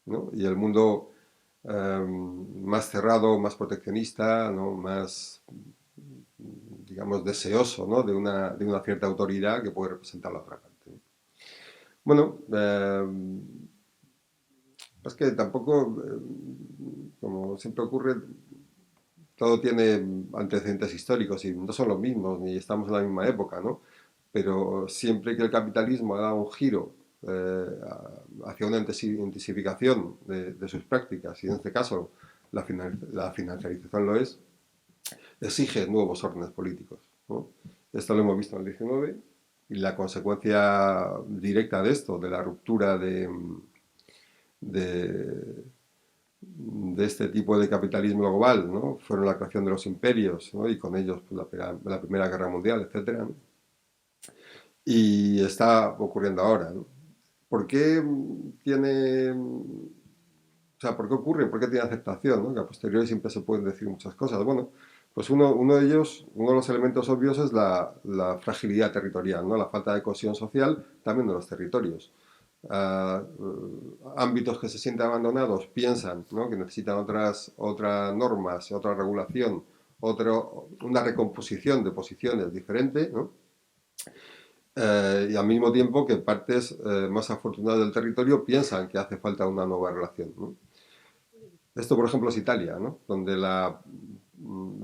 ¿no? Y el mundo más cerrado, más proteccionista, ¿no? Más, digamos, deseoso, ¿no? De una cierta autoridad que puede representar la otra parte. Bueno, es que tampoco, como siempre ocurre, todo tiene antecedentes históricos y no son los mismos, ni estamos en la misma época, ¿no? Pero siempre que el capitalismo ha dado un giro hacia una intensificación de sus prácticas, y en este caso la financiarización lo es, exige nuevos órdenes políticos, ¿no? Esto lo hemos visto en el 19 y la consecuencia directa de esto, de la ruptura de, de este tipo de capitalismo global, ¿no? Fueron la creación de los imperios, ¿no? Y con ellos pues, la Primera Guerra Mundial, etcétera, ¿no? Y está ocurriendo ahora, ¿no? ¿Por qué tiene, o sea, por qué ocurre? ¿Por qué tiene aceptación? ¿No? Que a posteriori siempre se pueden decir muchas cosas. Bueno, pues uno de ellos, uno de los elementos obvios es la fragilidad territorial, ¿no? La falta de cohesión social también de los territorios. Ámbitos que se sienten abandonados piensan, ¿no? Que necesitan otras normas, otra regulación, una recomposición de posiciones diferente, ¿no? Y al mismo tiempo que partes más afortunadas del territorio piensan que hace falta una nueva relación, ¿no? Esto, por ejemplo, es Italia, ¿no? Donde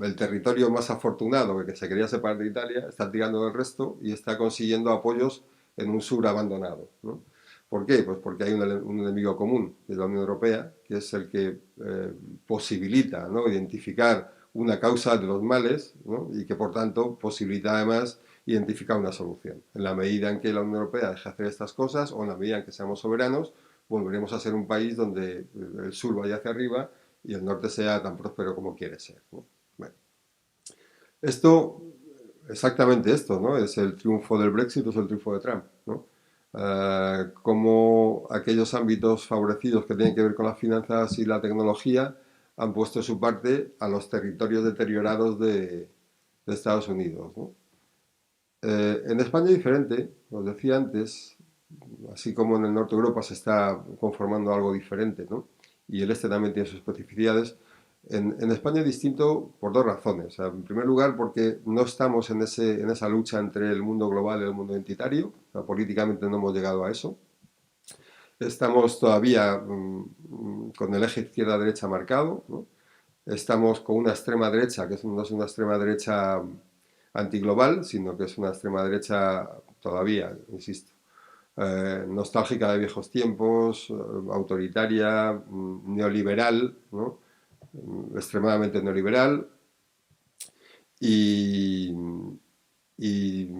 el territorio más afortunado que se quería separar de Italia está tirando del resto y está consiguiendo apoyos en un sur abandonado, ¿no? ¿Por qué? Pues porque hay un enemigo común, que es la Unión Europea, que es el que posibilita, ¿no? Identificar una causa de los males, ¿no? Y que por tanto posibilita además identificar una solución. En la medida en que la Unión Europea deje de hacer estas cosas o en la medida en que seamos soberanos, volveremos a ser un país donde el sur vaya hacia arriba y el norte sea tan próspero como quiere ser, ¿no? Bueno, esto, exactamente esto, ¿no? Es el triunfo del Brexit, es el triunfo de Trump, ¿no? Cómo aquellos ámbitos favorecidos que tienen que ver con las finanzas y la tecnología han puesto su parte a los territorios deteriorados de Estados Unidos, ¿no? En España es diferente, os decía antes, así como en el norte de Europa se está conformando algo diferente, ¿no? Y el este también tiene sus especificidades. En España es distinto por dos razones. O sea, en primer lugar, porque no estamos en esa lucha entre el mundo global y el mundo identitario. O sea, políticamente no hemos llegado a eso. Estamos todavía con el eje izquierda-derecha marcado, ¿no? Estamos con una extrema derecha, que no es una extrema derecha antiglobal, sino que es una extrema derecha todavía, insisto, nostálgica de viejos tiempos, autoritaria, neoliberal, ¿no? Extremadamente neoliberal y, y,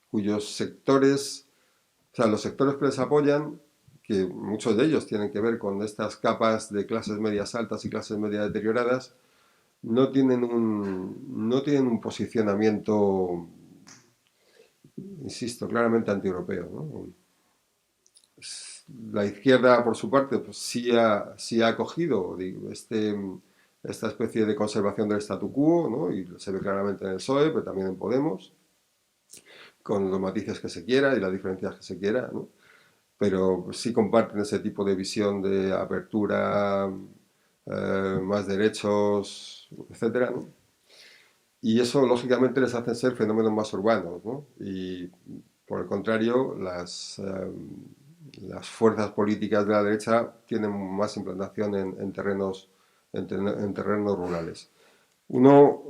cuyos sectores, o sea, los sectores que les apoyan que muchos de ellos tienen que ver con estas capas de clases medias altas y clases medias deterioradas, no tienen un posicionamiento, insisto, claramente antieuropeo, ¿no? La izquierda, por su parte, pues sí ha acogido, digo, esta especie de conservación del statu quo, ¿no? Y se ve claramente en el PSOE, pero también en Podemos, con los matices que se quiera y las diferencias que se quiera, ¿no? Pero sí comparten ese tipo de visión de apertura, más derechos, etcétera, ¿no? Y eso, lógicamente, les hace ser fenómenos más urbanos, ¿no? Y, por el contrario, las fuerzas políticas de la derecha tienen más implantación en terrenos rurales. Uno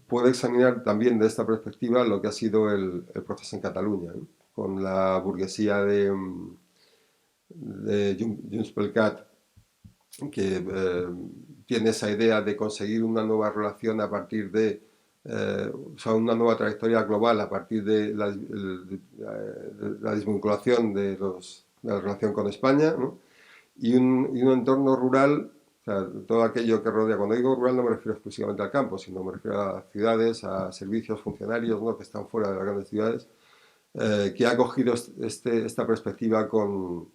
puede examinar también de esta perspectiva lo que ha sido el proceso en Cataluña, ¿no? Con la burguesía de Junts pel Cat, que tiene esa idea de conseguir una nueva relación a partir de, o sea, una nueva trayectoria global a partir de la desvinculación de la relación con España, ¿no? Y un entorno rural, o sea, todo aquello que rodea. Cuando digo rural no me refiero exclusivamente al campo, sino me refiero a ciudades, a servicios, funcionarios, ¿no? Que están fuera de las grandes ciudades, que ha cogido esta perspectiva con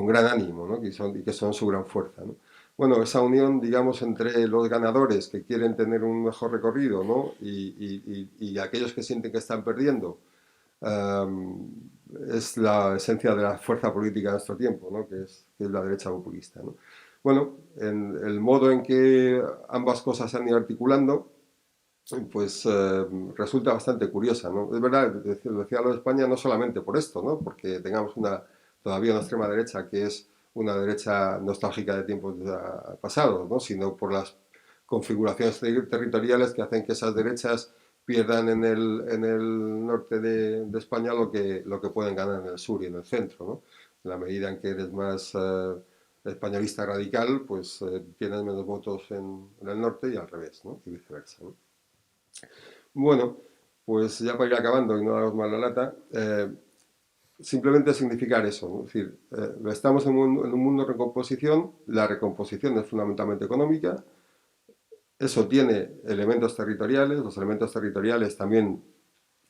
gran ánimo, ¿no? Y que son su gran fuerza, ¿no? Bueno, esa unión, digamos, entre los ganadores que quieren tener un mejor recorrido, ¿no? Y aquellos que sienten que están perdiendo, um, es la esencia de la fuerza política de nuestro tiempo, ¿no? Que es la derecha populista, ¿no? Bueno, en el modo en que ambas cosas se han ido articulando, pues resulta bastante curiosa, ¿no? Es verdad, decía lo de España no solamente por esto, ¿no? Porque tengamos todavía una extrema derecha que es una derecha nostálgica de tiempos pasados, ¿no? Sino por las configuraciones territoriales que hacen que esas derechas pierdan en el norte de España lo que pueden ganar en el sur y en el centro, ¿no? En la medida en que eres más españolista radical, pues tienes menos votos en el norte y al revés, ¿no? Y viceversa, ¿no? Bueno, pues ya para ir acabando y no daros más la lata, simplemente significar eso, ¿no? Es decir, estamos en un mundo de recomposición, la recomposición es fundamentalmente económica, eso tiene elementos territoriales, los elementos territoriales también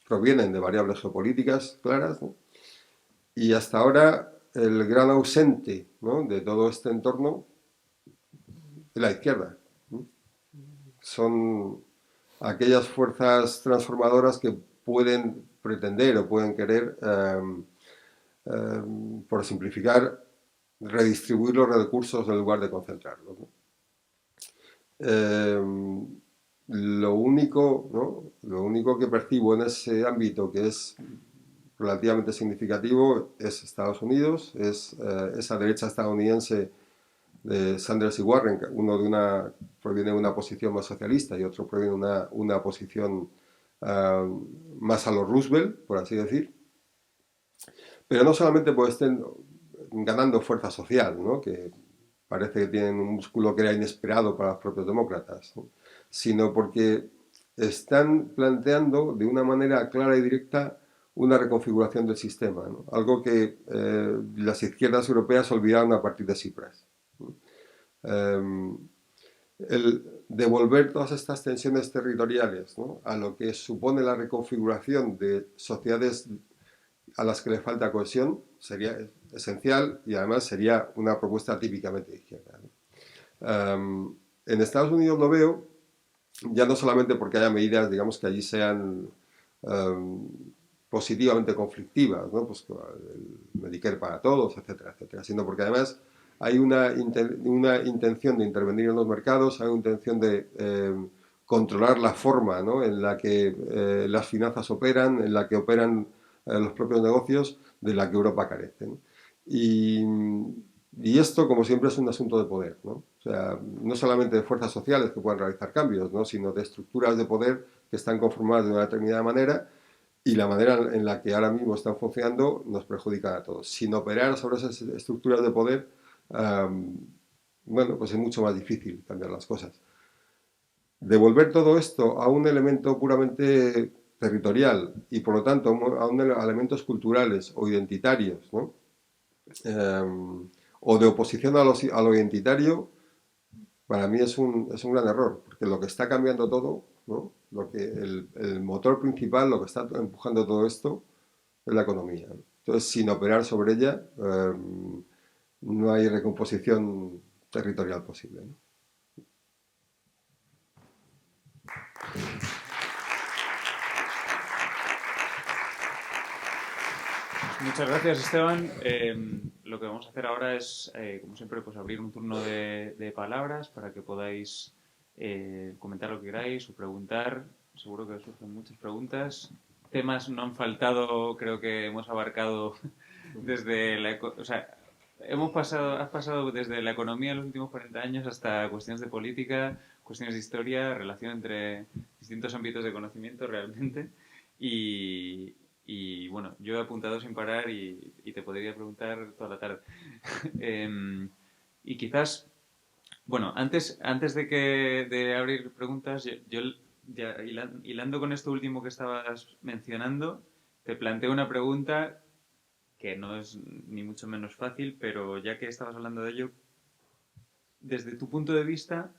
provienen de variables geopolíticas claras, ¿no? Y hasta ahora el gran ausente, ¿no? De todo este entorno es la izquierda, ¿no? Son aquellas fuerzas transformadoras que pueden pretender o pueden querer, por simplificar, redistribuir los recursos en lugar de concentrarlos, ¿no? Lo único, ¿no? Lo único que percibo en ese ámbito que es relativamente significativo es Estados Unidos, es esa derecha estadounidense de Sanders y Warren, uno proviene de una posición más socialista y otro proviene de una posición más a lo Roosevelt, por así decir, pero no solamente porque estén ganando fuerza social, ¿no? Que parece que tienen un músculo que era inesperado para los propios demócratas, ¿no? Sino porque están planteando de una manera clara y directa una reconfiguración del sistema, ¿no? Algo que las izquierdas europeas olvidaron a partir de Tsipras, ¿no? El devolver todas estas tensiones territoriales, ¿no? A lo que supone la reconfiguración de sociedades a las que le falta cohesión sería esencial y además sería una propuesta típicamente de izquierda, ¿no? En Estados Unidos lo veo ya no solamente porque haya medidas, digamos, que allí sean positivamente conflictivas, ¿no? Pues el Medicare para todos, etcétera, etcétera, sino porque además hay una intención de intervenir en los mercados, hay una intención de controlar la forma, ¿no? En la que las finanzas operan, en la que operan los propios negocios, de la que Europa carece, ¿no? Y esto, como siempre, es un asunto de poder, ¿no? O sea, no solamente de fuerzas sociales que puedan realizar cambios, ¿no? Sino de estructuras de poder que están conformadas de una determinada manera y la manera en la que ahora mismo están funcionando nos perjudica a todos. Sin operar sobre esas estructuras de poder, bueno, pues es mucho más difícil cambiar las cosas. Devolver todo esto a un elemento puramente territorial y por lo tanto a elementos culturales o identitarios, ¿no? o de oposición a lo identitario, para mí es un gran error, porque lo que está cambiando todo, ¿no? El motor principal, lo que está empujando todo esto, es la economía, ¿no? Entonces, sin operar sobre ella, no hay recomposición territorial posible, ¿no? Muchas gracias, Esteban. Lo que vamos a hacer ahora es, como siempre, pues abrir un turno de palabras para que podáis comentar lo que queráis o preguntar. Seguro que surgen muchas preguntas. Temas no han faltado, creo que hemos abarcado desde o sea, has pasado desde la economía en los últimos 40 años hasta cuestiones de política, cuestiones de historia, relación entre distintos ámbitos de conocimiento realmente. Y, bueno, yo he apuntado sin parar y te podría preguntar toda la tarde. Y quizás, bueno, antes de abrir preguntas, yo ya hilando con esto último que estabas mencionando, te planteo una pregunta que no es ni mucho menos fácil, pero ya que estabas hablando de ello, desde tu punto de vista,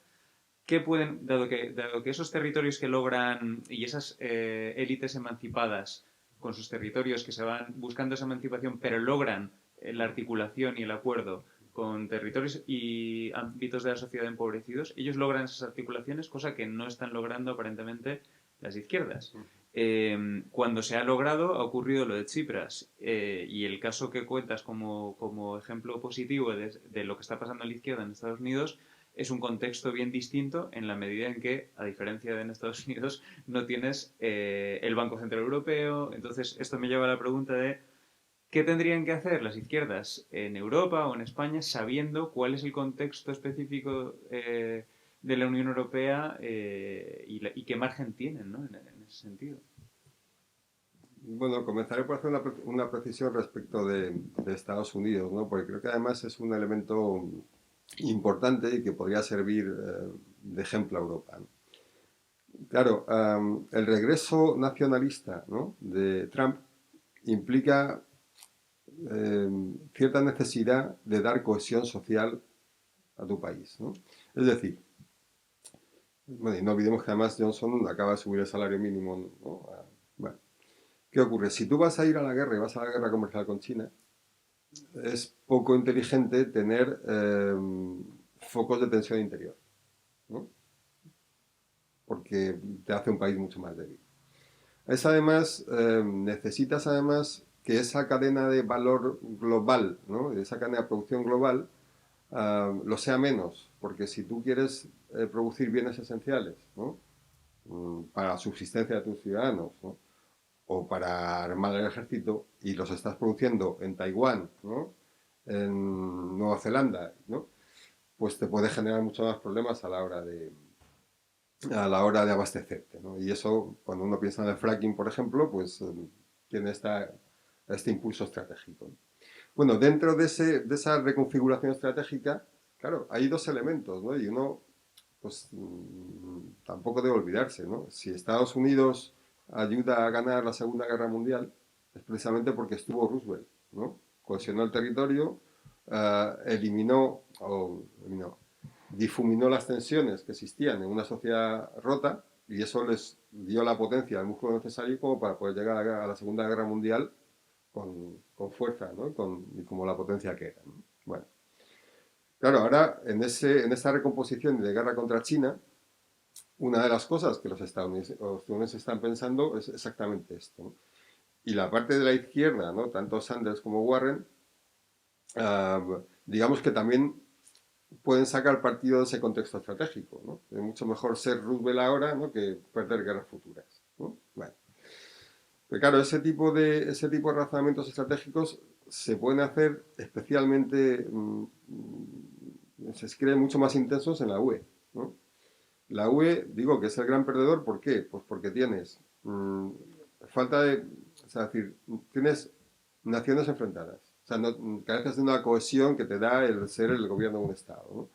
¿qué pueden, dado que esos territorios que logran y esas élites emancipadas con sus territorios que se van buscando esa emancipación, pero logran la articulación y el acuerdo con territorios y ámbitos de la sociedad empobrecidos, ellos logran esas articulaciones, cosa que no están logrando aparentemente las izquierdas. Cuando se ha logrado, ha ocurrido lo de Tsipras. Y el caso que cuentas como ejemplo positivo de lo que está pasando en la izquierda en Estados Unidos es un contexto bien distinto en la medida en que, a diferencia de en Estados Unidos, no tienes el Banco Central Europeo. Entonces, esto me lleva a la pregunta de ¿qué tendrían que hacer las izquierdas en Europa o en España sabiendo cuál es el contexto específico de la Unión Europea y qué margen tienen, ¿no? En ese sentido? Bueno, comenzaré por hacer una precisión respecto de Estados Unidos, ¿no? Porque creo que además es un elemento importante y que podría servir de ejemplo a Europa, ¿no? Claro, el regreso nacionalista, ¿no?, de Trump implica cierta necesidad de dar cohesión social a tu país, ¿no? Es decir, bueno, y no olvidemos que además Johnson acaba de subir el salario mínimo, ¿no? Bueno, ¿qué ocurre? Si tú vas a ir a la guerra y vas a la guerra comercial con China, es poco inteligente tener focos de tensión interior, ¿no? Porque te hace un país mucho más débil. Es además, necesitas además que esa cadena de valor global, ¿no?, esa cadena de producción global, lo sea menos, porque si tú quieres producir bienes esenciales, ¿no?, para la subsistencia de tus ciudadanos, ¿no?, o para armar el ejército, y los estás produciendo en Taiwán, ¿no?, en Nueva Zelanda, ¿no?, pues te puede generar muchos más problemas a la hora de abastecerte, ¿no? Y eso, cuando uno piensa en el fracking, por ejemplo, pues tiene este impulso estratégico. Bueno, dentro de esa reconfiguración estratégica, claro, hay dos elementos, ¿no? Y uno, pues tampoco debe olvidarse, ¿no? Si Estados Unidos ayuda a ganar la Segunda Guerra Mundial, es precisamente porque estuvo Roosevelt, ¿no? Cohesionó el territorio, difuminó las tensiones que existían en una sociedad rota, y eso les dio la potencia, el músculo necesario como para poder llegar a la Segunda Guerra Mundial con fuerza, ¿no?, y como la potencia que era, ¿no? Bueno, claro, ahora en esta recomposición de guerra contra China, una de las cosas que los estadounidenses están pensando es exactamente esto, ¿no? Y la parte de la izquierda, ¿no?, tanto Sanders como Warren, digamos que también pueden sacar partido de ese contexto estratégico, ¿no? Es mucho mejor ser Roosevelt ahora, ¿no?, que perder guerras futuras, ¿no? Bueno. Pero claro, ese tipo de razonamientos estratégicos se pueden hacer especialmente, se creen mucho más intensos en la UE, ¿no? La UE, digo que es el gran perdedor, ¿por qué? Pues porque tienes falta de, o sea, es decir, tienes naciones enfrentadas, o sea, careces de una cohesión que te da el ser el gobierno de un Estado, ¿no?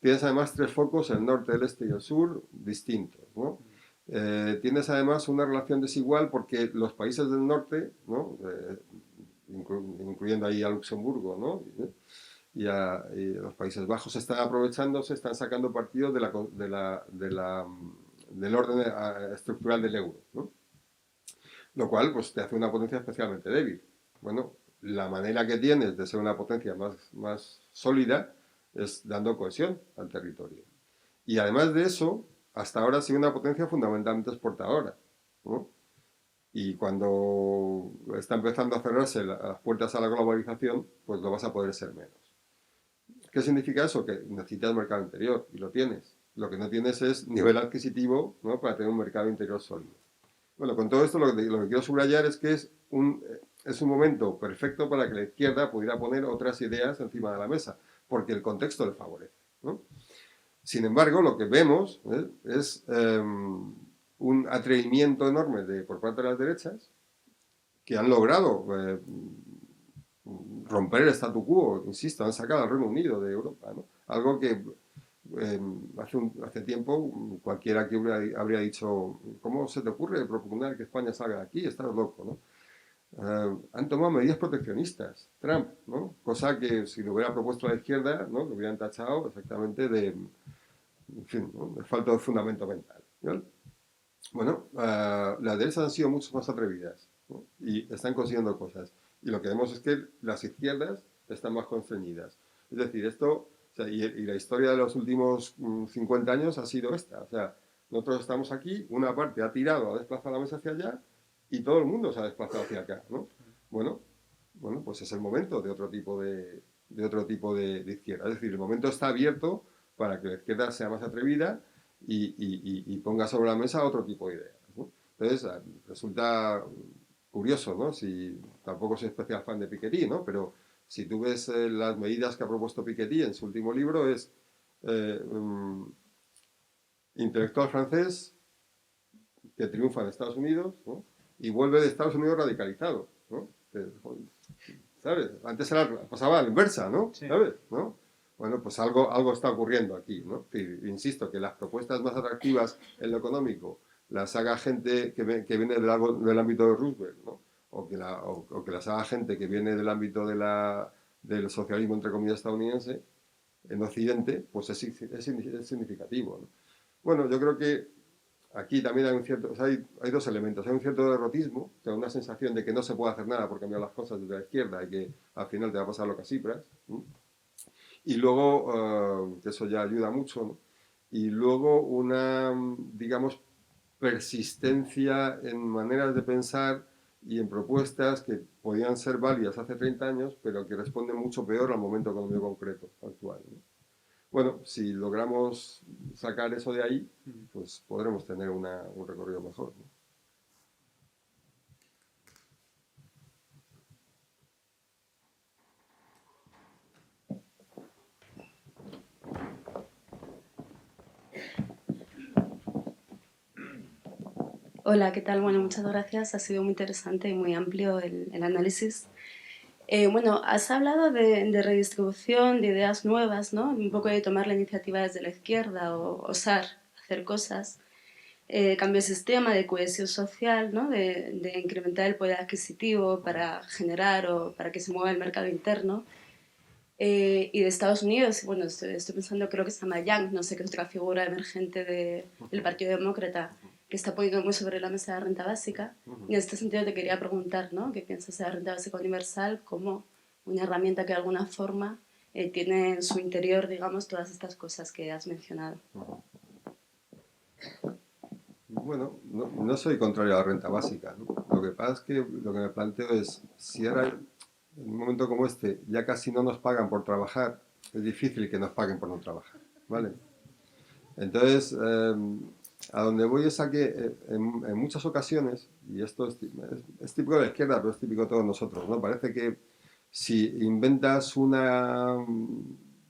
Tienes además tres focos, el norte, el este y el sur, distintos, ¿no? Tienes además una relación desigual porque los países del norte, ¿no?, incluyendo ahí a Luxemburgo, ¿no? Y los Países Bajos están aprovechándose, están sacando partido del orden estructural del euro, ¿no? Lo cual pues te hace una potencia especialmente débil. Bueno, la manera que tienes de ser una potencia más sólida es dando cohesión al territorio. Y además de eso, hasta ahora ha sido una potencia fundamentalmente exportadora, ¿no? Y cuando está empezando a cerrarse las puertas a la globalización, pues lo vas a poder ser menos. ¿Qué significa eso? Que necesitas mercado interior, y lo tienes. Lo que no tienes es nivel adquisitivo, ¿no?, para tener un mercado interior sólido. Bueno, con todo esto lo que quiero subrayar es que es un momento perfecto para que la izquierda pudiera poner otras ideas encima de la mesa, porque el contexto le favorece, ¿no? Sin embargo, lo que vemos es un atrevimiento enorme por parte de las derechas que han logrado romper el statu quo, insisto, han sacado al Reino Unido de Europa, ¿no? Algo que hace tiempo cualquiera que habría dicho, ¿cómo se te ocurre propugnar que España salga de aquí? Estás loco, ¿no? Han tomado medidas proteccionistas, Trump, ¿no? Cosa que si lo hubiera propuesto la izquierda, ¿no?, lo hubieran tachado exactamente en fin, ¿no?, de falta de fundamento mental, ¿no? Bueno, las derechas han sido mucho más atrevidas, ¿no?, y están consiguiendo cosas. Y lo que vemos es que las izquierdas están más constreñidas. Es decir, esto, o sea, y la historia de los últimos 50 años ha sido esta. O sea, nosotros estamos aquí, una parte ha tirado, ha desplazado la mesa hacia allá, y todo el mundo se ha desplazado hacia acá, ¿no? Bueno, pues es el momento de otro tipo de izquierda. Es decir, el momento está abierto para que la izquierda sea más atrevida y ponga sobre la mesa otro tipo de ideas, ¿no? Entonces, resulta curioso, ¿no? Si tampoco soy especial fan de Piketty, ¿no? Pero si tú ves las medidas que ha propuesto Piketty en su último libro, es intelectual francés que triunfa en Estados Unidos, ¿no?, y vuelve de Estados Unidos radicalizado, ¿no? ¿Sabes? Antes pasaba a la inversa, ¿no? Sí. ¿Sabes? ¿No? Bueno, pues algo está ocurriendo aquí, ¿no? Insisto, que las propuestas más atractivas en lo económico las haga gente que viene del ámbito de Roosevelt, ¿no? O que las haga gente que viene del ámbito del socialismo, entre comillas, estadounidense, en Occidente, pues es significativo, ¿no? Bueno, yo creo que aquí también hay dos elementos. Hay un cierto derrotismo, o sea, una sensación de que no se puede hacer nada por cambiar las cosas desde la izquierda y que al final te va a pasar lo que a Tsipras, ¿no? Y luego, que eso ya ayuda mucho, ¿no? Y luego una, digamos, persistencia en maneras de pensar y en propuestas que podían ser válidas hace 30 años, pero que responden mucho peor al momento económico concreto actual, ¿no? Bueno, si logramos sacar eso de ahí, pues podremos tener un recorrido mejor, ¿no? Hola, ¿qué tal? Bueno, muchas gracias. Ha sido muy interesante y muy amplio el análisis. Bueno, has hablado de redistribución, de ideas nuevas, ¿no? Un poco de tomar la iniciativa desde la izquierda o osar hacer cosas. Cambio de sistema, de cohesión social, ¿no? De incrementar el poder adquisitivo para generar o para que se mueva el mercado interno. Y de Estados Unidos, bueno, estoy pensando, creo que se llama Young, no sé qué otra figura emergente del Partido Demócrata, que está poniendo muy sobre la mesa la renta básica. Y en este sentido te quería preguntar, ¿no?, ¿qué piensas de la renta básica universal como una herramienta que de alguna forma tiene en su interior, digamos, todas estas cosas que has mencionado? Bueno, no soy contrario a la renta básica, ¿no? Lo que pasa es que lo que me planteo es, si ahora, en un momento como este, ya casi no nos pagan por trabajar, es difícil que nos paguen por no trabajar, ¿vale? Entonces, a donde voy es a que en muchas ocasiones, y esto es típico de la izquierda, pero es típico de todos nosotros, ¿no? Parece que si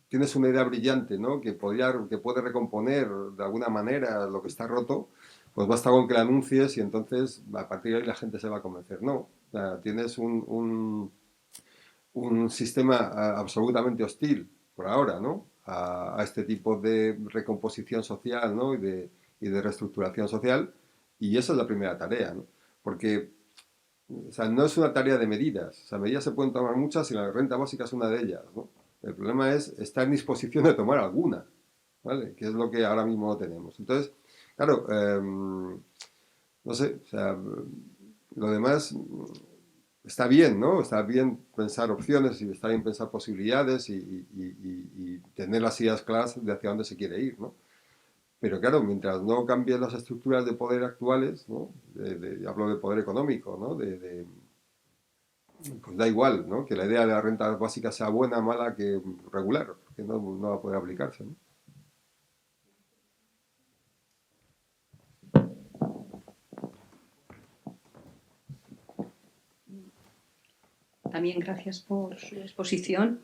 tienes una idea brillante, ¿no?, que puede recomponer de alguna manera lo que está roto, pues basta con que la anuncies y entonces a partir de ahí la gente se va a convencer. No, o sea, tienes un sistema absolutamente hostil por ahora, ¿no?, a este tipo de recomposición social, ¿no?, y de reestructuración social, y esa es la primera tarea, ¿no? Porque O sea, no es una tarea de medidas. O sea, medidas se pueden tomar muchas y la renta básica es una de ellas, ¿no? El problema es estar en disposición de tomar alguna, ¿vale? Que es lo que ahora mismo no tenemos. Entonces, claro, no sé, o sea, lo demás está bien, ¿no? Está bien pensar opciones y está bien pensar posibilidades y tener las ideas claras de hacia dónde se quiere ir, ¿no? Pero claro, mientras no cambien las estructuras de poder actuales, ¿no? Hablo de poder económico, ¿no? Pues da igual, ¿no? Que la idea de la renta básica sea buena, mala, que regular, que no va a poder aplicarse, ¿no? También gracias por su exposición.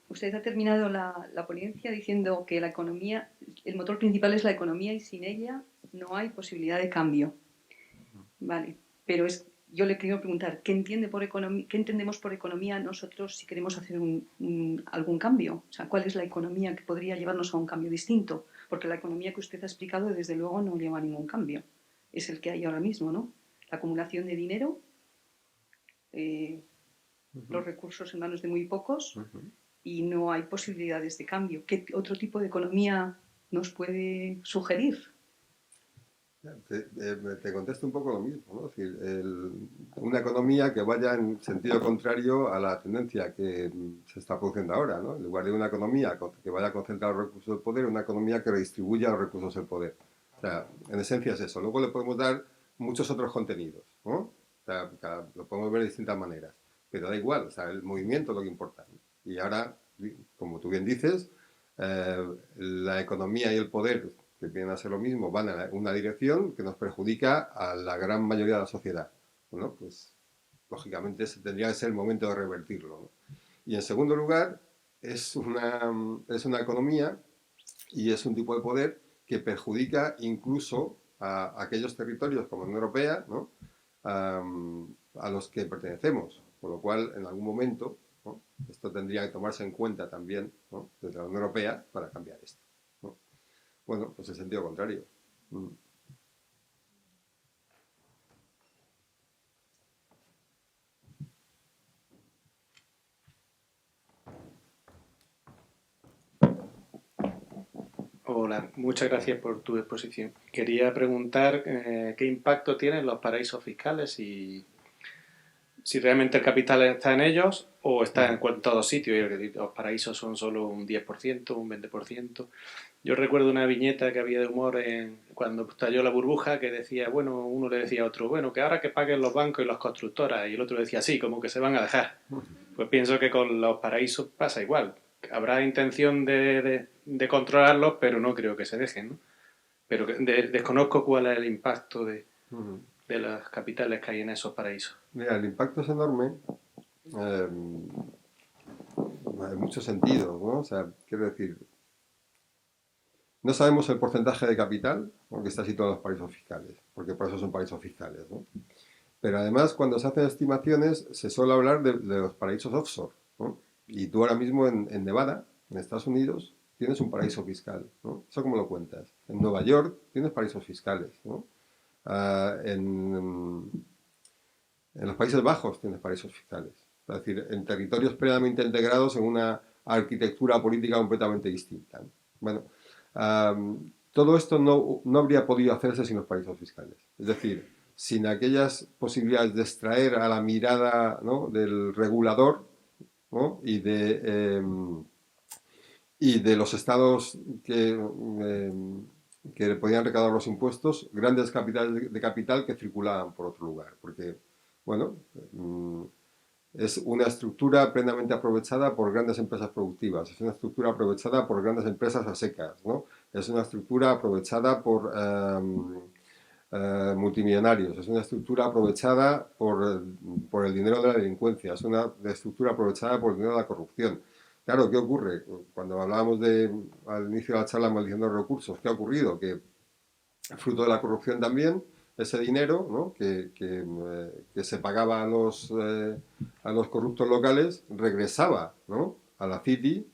Usted ha terminado la ponencia diciendo que la economía, el motor principal es la economía y sin ella no hay posibilidad de cambio. Vale, pero yo le quiero preguntar, ¿qué entendemos por economía nosotros si queremos hacer algún cambio? O sea, ¿cuál es la economía que podría llevarnos a un cambio distinto? Porque la economía que usted ha explicado, desde luego, no lleva a ningún cambio. Es el que hay ahora mismo, ¿no? La acumulación de dinero, los recursos en manos de muy pocos y no hay posibilidades de cambio. ¿Qué otro tipo de economía nos puede sugerir? Te contesto un poco lo mismo, ¿no? Es decir, una economía que vaya en sentido contrario a la tendencia que se está produciendo ahora, ¿no? En lugar de una economía que vaya a concentrar los recursos del poder, una economía que redistribuya los recursos del poder. O sea, en esencia es eso. Luego le podemos dar muchos otros contenidos, ¿no? O sea, lo podemos ver de distintas maneras. Pero da igual, o sea, el movimiento es lo que importa, ¿no? Y ahora, como tú bien dices, la economía y el poder, que vienen a ser lo mismo, van a una dirección que nos perjudica a la gran mayoría de la sociedad. Bueno, pues lógicamente ese tendría que ser el momento de revertirlo, ¿no? Y en segundo lugar, es una economía y es un tipo de poder que perjudica incluso a aquellos territorios como la Unión Europea, ¿no? A los que pertenecemos, con lo cual en algún momento, ¿no? Esto tendría que tomarse en cuenta también, ¿no? Desde la Unión Europea para cambiar esto, ¿no? Bueno, pues en sentido contrario. Hola, muchas gracias por tu exposición. Quería preguntar qué impacto tienen los paraísos fiscales y si realmente el capital está en ellos o está en todos sitios. Los paraísos son solo un 10%, un 20%. Yo recuerdo una viñeta que había de humor cuando estalló la burbuja que decía, bueno, uno le decía a otro, bueno, que ahora que paguen los bancos y las constructoras, y el otro decía, sí, como que se van a dejar. Pues pienso que con los paraísos pasa igual. Habrá intención de controlarlos, pero no creo que se dejen, ¿no? Pero desconozco cuál es el impacto de las capitales que hay en esos paraísos. Mira, el impacto es enorme en muchos sentidos, ¿no? O sea, quiero decir, no sabemos el porcentaje de capital porque está situado en los paraísos fiscales, porque por eso son paraísos fiscales, ¿no? Pero además, cuando se hacen estimaciones, se suele hablar de los paraísos offshore, ¿no? Y tú ahora mismo en Nevada, en Estados Unidos, tienes un paraíso fiscal, ¿no? ¿Eso cómo lo cuentas? En Nueva York tienes paraísos fiscales, ¿no? En los Países Bajos tienes paraísos fiscales. Es decir, en territorios plenamente integrados en una arquitectura política completamente distinta, ¿no? Bueno, todo esto no habría podido hacerse sin los paraísos fiscales. Es decir, sin aquellas posibilidades de extraer a la mirada, ¿no? Del regulador, ¿no? Y de los estados que podían recaudar los impuestos, grandes capitales de capital que circulaban por otro lugar. Porque, bueno, es una estructura plenamente aprovechada por grandes empresas productivas, es una estructura aprovechada por grandes empresas a secas, ¿no? Es una estructura aprovechada por multimillonarios, es una estructura aprovechada por el dinero de la delincuencia, es una estructura aprovechada por el dinero de la corrupción. Claro, ¿qué ocurre? Cuando hablábamos al inicio de la charla maldición de recursos, ¿qué ha ocurrido? Que fruto de la corrupción también, ese dinero, ¿no? que se pagaba a los corruptos locales regresaba, ¿no? A la City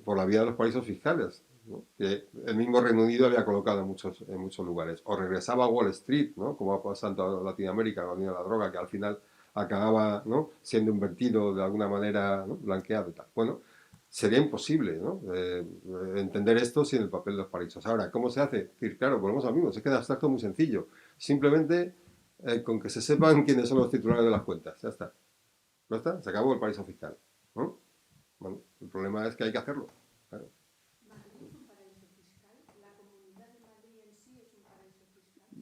por la vía de los paraísos fiscales. ¿no? Que el mismo Reino Unido había colocado en muchos lugares. O regresaba a Wall Street, ¿no? Como ha pasado en toda Latinoamérica con la droga, que al final acababa, ¿no?, siendo invertido de alguna manera, ¿no?, blanqueado y tal. Bueno, sería imposible, ¿no?, entender esto sin el papel de los paraísos. Ahora, ¿cómo se hace? Es decir, claro, volvemos al mismo, se queda abstracto muy sencillo. Simplemente con que se sepan quiénes son los titulares de las cuentas. Ya está. ¿No está? Se acabó el paraíso fiscal, ¿no? Bueno, el problema es que hay que hacerlo. Claro.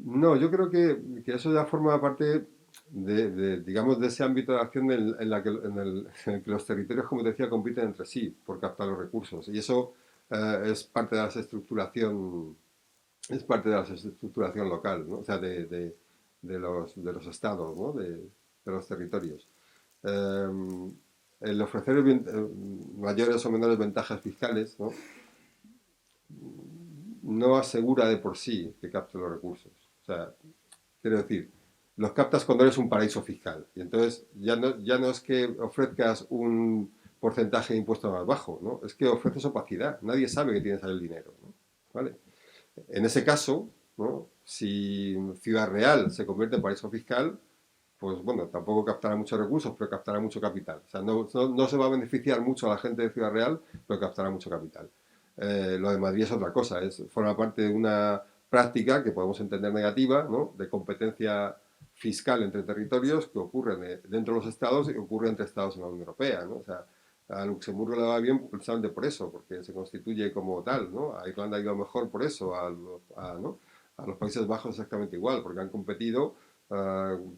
No, yo creo que eso ya forma parte digamos, de ese ámbito de acción en el que los territorios, como te decía, compiten entre sí por captar los recursos. Y eso es parte de la estructuración, es parte de la estructuración local, ¿no? O sea, de los estados, ¿no? De los territorios. El ofrecer mayores o menores ventajas fiscales, ¿no?, no asegura de por sí que capte los recursos. O sea, quiero decir, los captas cuando eres un paraíso fiscal. Y entonces ya no es que ofrezcas un porcentaje de impuesto más bajo, ¿no? Es que ofreces opacidad. Nadie sabe que tienes ahí el dinero, ¿no? ¿Vale? En ese caso, ¿no?, si Ciudad Real se convierte en paraíso fiscal, pues bueno, tampoco captará muchos recursos, pero captará mucho capital. O sea, no se va a beneficiar mucho a la gente de Ciudad Real, pero captará mucho capital. Lo de Madrid es otra cosa, forma parte de una práctica que podemos entender negativa, ¿no?, de competencia fiscal entre territorios que ocurre dentro de los estados y que ocurre entre estados en la Unión Europea, ¿no? O sea, a Luxemburgo le va bien precisamente por eso, porque se constituye como tal, ¿no? A Irlanda ha ido mejor por eso, ¿no?, a los Países Bajos exactamente igual, porque han competido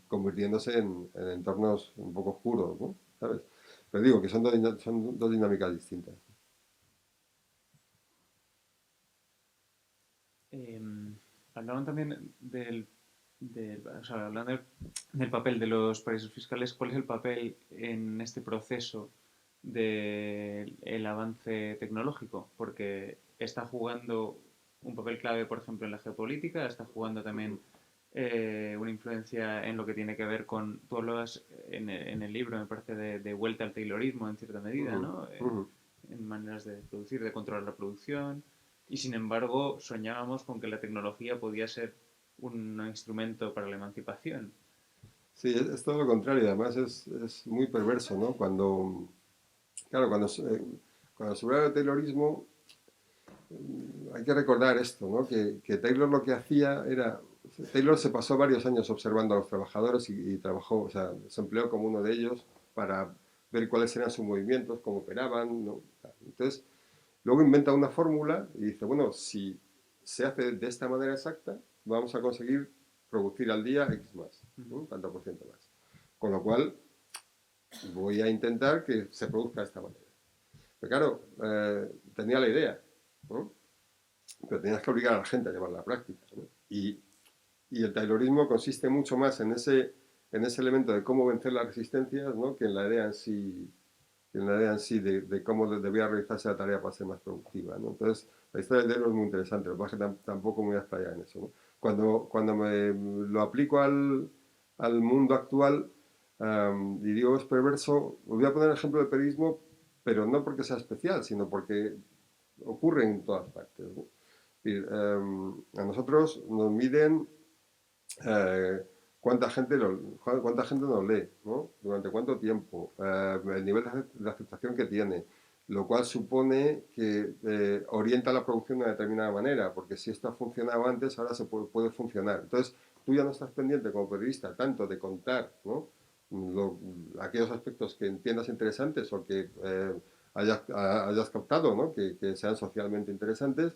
convirtiéndose en entornos un poco oscuros, ¿no? ¿Sabes? Pero digo que son dos dinámicas distintas. Hablaban también o sea, hablando del papel de los paraísos fiscales. ¿Cuál es el papel en este proceso del avance tecnológico? Porque está jugando un papel clave, por ejemplo, en la geopolítica, está jugando también una influencia en lo que tiene que ver con, tú hablabas en el libro, me parece, de vuelta al taylorismo en cierta medida, ¿no? En maneras de producir, de controlar la producción, y sin embargo soñábamos con que la tecnología podía ser un instrumento para la emancipación. Sí, es todo lo contrario, además es muy perverso, ¿no? Claro, cuando se habla de taylorismo, hay que recordar esto, ¿no? Que Taylor lo que hacía era... Taylor se pasó varios años observando a los trabajadores y trabajó, o sea, se empleó como uno de ellos para ver cuáles eran sus movimientos, cómo operaban, ¿no? Entonces, luego inventa una fórmula y dice, bueno, si se hace de esta manera exacta, vamos a conseguir producir al día X más, ¿no?, tanto por ciento más. Con lo cual, voy a intentar que se produzca de esta manera. Pero claro, tenía la idea, ¿no?, pero tenías que obligar a la gente a llevarla a la práctica, ¿no? Y el taylorismo consiste mucho más en ese elemento de cómo vencer las resistencias, ¿no?, que en la idea en sí de cómo debía realizarse la tarea para ser más productiva, ¿no? Entonces, la historia de Taylor es muy interesante, lo que pasa es que tampoco me voy a explayar en eso, ¿no? Cuando me lo aplico al mundo actual, y digo es perverso, os voy a poner el ejemplo del periodismo, pero no porque sea especial, sino porque ocurre en todas partes, ¿no? A nosotros nos miden cuánta gente nos lee, ¿no?, durante cuánto tiempo, el nivel de aceptación que tiene, lo cual supone que orienta la producción de una determinada manera, porque si esto ha funcionado antes, ahora se puede funcionar. Entonces, tú ya no estás pendiente como periodista tanto de contar, ¿no?, aquellos aspectos que entiendas interesantes o que hayas captado, ¿no?, que sean socialmente interesantes,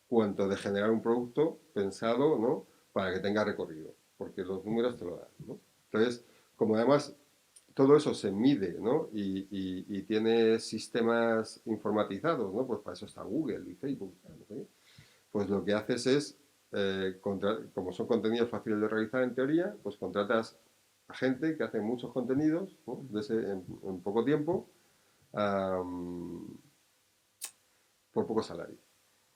cuanto de generar un producto pensado, ¿no?, para que tenga recorrido, porque los números te lo dan, ¿no? Entonces, como además todo eso se mide, ¿no?, y tiene sistemas informatizados, ¿no?, pues para eso está Google y Facebook, ¿no?, pues lo que haces es, como son contenidos fáciles de realizar en teoría, pues contratas a gente que hace muchos contenidos, ¿no?, en poco tiempo, por poco salario,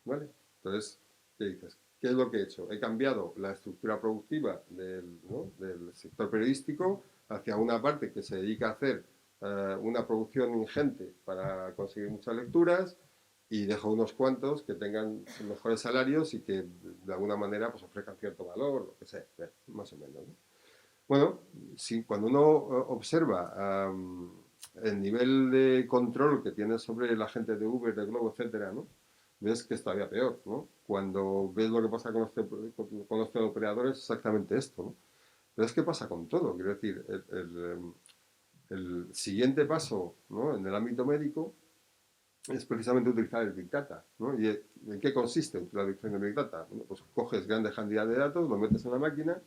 ¿vale? Entonces, ¿qué dices? ¿Qué es lo que he hecho? He cambiado la estructura productiva del sector periodístico hacia una parte que se dedica a hacer una producción ingente para conseguir muchas lecturas, y dejo unos cuantos que tengan mejores salarios y que de alguna manera pues ofrezcan cierto valor, lo que sea, más o menos, ¿no? Bueno, si cuando uno observa el nivel de control que tiene sobre la gente de Uber, de Globo, etcétera, ¿no? Ves que es todavía peor, ¿no? Cuando ves lo que pasa con los teleoperadores, es exactamente esto, ¿no? Pero es que pasa con todo, quiero decir, el siguiente paso, ¿no? En el ámbito médico es precisamente utilizar el Big Data, ¿no? ¿Y en qué consiste la utilización del Big Data? Bueno, pues coges grandes cantidades de datos, lo metes en la máquina,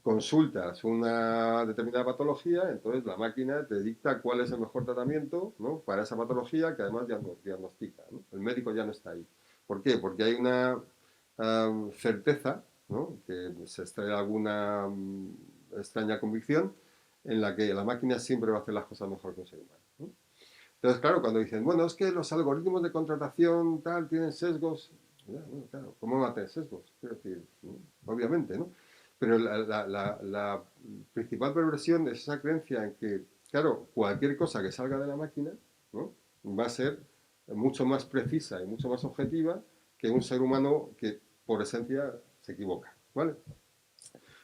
consultas una determinada patología, entonces la máquina te dicta cuál es el mejor tratamiento, ¿no? Para esa patología que además diagnostica, ¿no? El médico ya no está ahí. ¿Por qué? Porque hay una certeza, ¿no? Que se extrae alguna extraña convicción en la que la máquina siempre va a hacer las cosas mejor que un ser humano, ¿no? Entonces, claro, cuando dicen, bueno, es que los algoritmos de contratación tal tienen sesgos, ya, bueno, claro, ¿cómo van a tener sesgos? Quiero decir, ¿no? Obviamente, ¿no? Pero la principal perversión es esa creencia en que, claro, cualquier cosa que salga de la máquina, ¿no? Va a ser mucho más precisa y mucho más objetiva que un ser humano que por esencia se equivoca, ¿vale?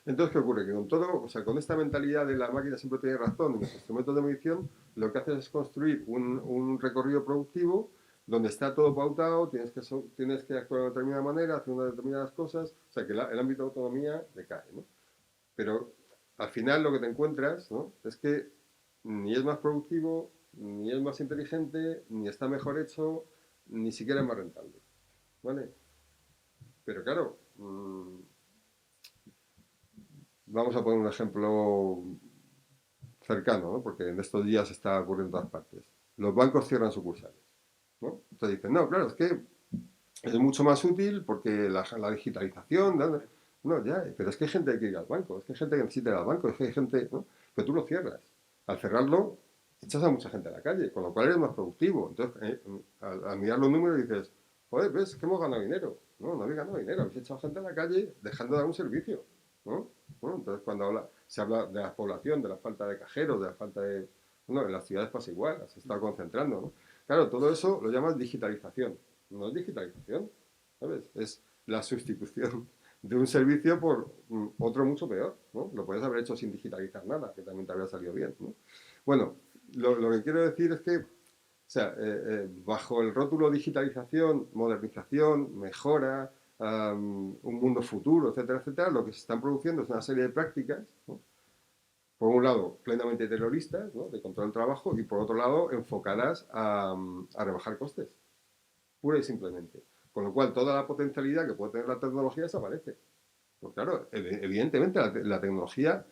Entonces, ¿qué ocurre? Que con todo, o sea, con esta mentalidad de la máquina siempre tiene razón y los instrumentos de medición, lo que haces es construir un recorrido productivo donde está todo pautado, tienes que actuar de una determinada manera, hacer unas determinadas cosas, o sea, que el ámbito de autonomía decae, ¿no? Pero al final lo que te encuentras, ¿no? Es que ni es más productivo, ni es más inteligente, ni está mejor hecho, ni siquiera es más rentable, ¿vale? Pero claro, vamos a poner un ejemplo cercano, ¿no? Porque en estos días está ocurriendo en todas partes. Los bancos cierran sucursales, ¿no? Entonces dicen, no, claro, es que es mucho más útil porque la digitalización, ¿no? No, ya, pero es que hay gente que quiere ir al banco, es que hay gente que necesita ir al banco, es que hay gente, ¿no? Pero tú lo cierras. Al cerrarlo, echas a mucha gente a la calle, con lo cual eres más productivo. Entonces, al mirar los números dices, joder, ves que hemos ganado dinero. No, no habéis ganado dinero, habéis echado gente a la calle dejando de dar un servicio, ¿no? Bueno, entonces, cuando se habla de la población, de la falta de cajeros, de la falta de... Bueno, en las ciudades pasa igual, se está concentrando, ¿no? Claro, todo eso lo llaman digitalización. No es digitalización, ¿sabes? Es la sustitución de un servicio por otro mucho peor, ¿no? Lo puedes haber hecho sin digitalizar nada, que también te habría salido bien, ¿no? Bueno, lo que quiero decir es que, o sea, bajo el rótulo digitalización, modernización, mejora, un mundo futuro, etcétera, etcétera, lo que se están produciendo es una serie de prácticas, ¿no? Por un lado, plenamente terroristas, ¿no? De control del trabajo, y por otro lado, enfocadas a rebajar costes, pura y simplemente. Con lo cual, toda la potencialidad que puede tener la tecnología desaparece. Pues claro, evidentemente la tecnología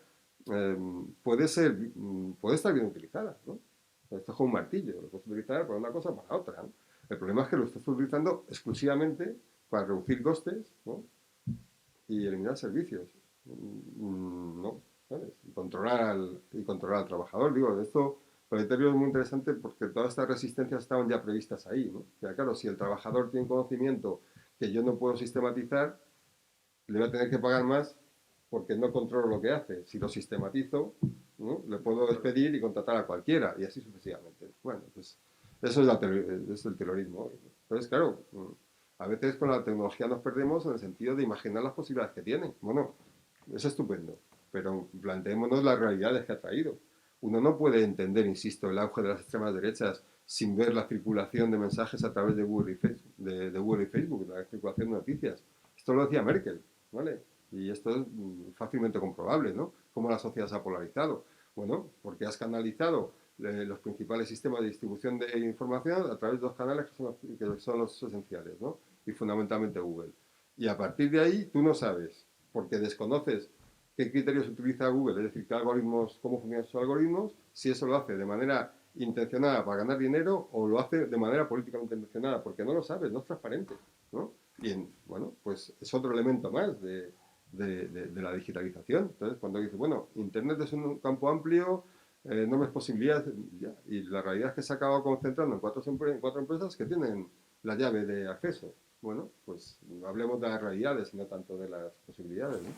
puede estar bien utilizada, ¿no? Esto es como un martillo, lo puedes utilizar para una cosa o para otra, ¿no? El problema es que lo estás utilizando exclusivamente para reducir costes, ¿no? Y eliminar servicios. No, ¿sabes? Y controlar al trabajador. Digo, esto, lo es muy interesante porque todas estas resistencias estaban ya previstas ahí, ¿no? O sea, claro, si el trabajador tiene conocimiento que yo no puedo sistematizar, le voy a tener que pagar más porque no controlo lo que hace. Si lo sistematizo, ¿no? Le puedo despedir y contratar a cualquiera, y así sucesivamente. Bueno, pues eso es el terrorismo. Entonces, claro, a veces con la tecnología nos perdemos en el sentido de imaginar las posibilidades que tiene. Bueno, es estupendo, pero planteémonos las realidades que ha traído. Uno no puede entender, insisto, el auge de las extremas derechas sin ver la circulación de mensajes a través de Google y Facebook, de Google y Facebook, la circulación de noticias. Esto lo decía Merkel, ¿vale? Y esto es fácilmente comprobable, ¿no? Cómo la sociedad se ha polarizado. Bueno, porque has canalizado los principales sistemas de distribución de información a través de dos canales que son los esenciales, ¿no? Y fundamentalmente Google. Y a partir de ahí tú no sabes, porque desconoces qué criterios utiliza Google, es decir, qué algoritmos, cómo funcionan sus algoritmos, si eso lo hace de manera intencionada para ganar dinero o lo hace de manera políticamente intencionada, porque no lo sabes, no es transparente, ¿no? Y bueno, pues es otro elemento más de la digitalización. Entonces, cuando dices, bueno, Internet es un campo amplio, enormes posibilidades, ya, y la realidad es que se ha acabado concentrando en cuatro empresas que tienen la llave de acceso. Bueno, pues hablemos de las realidades y no tanto de las posibilidades, ¿no?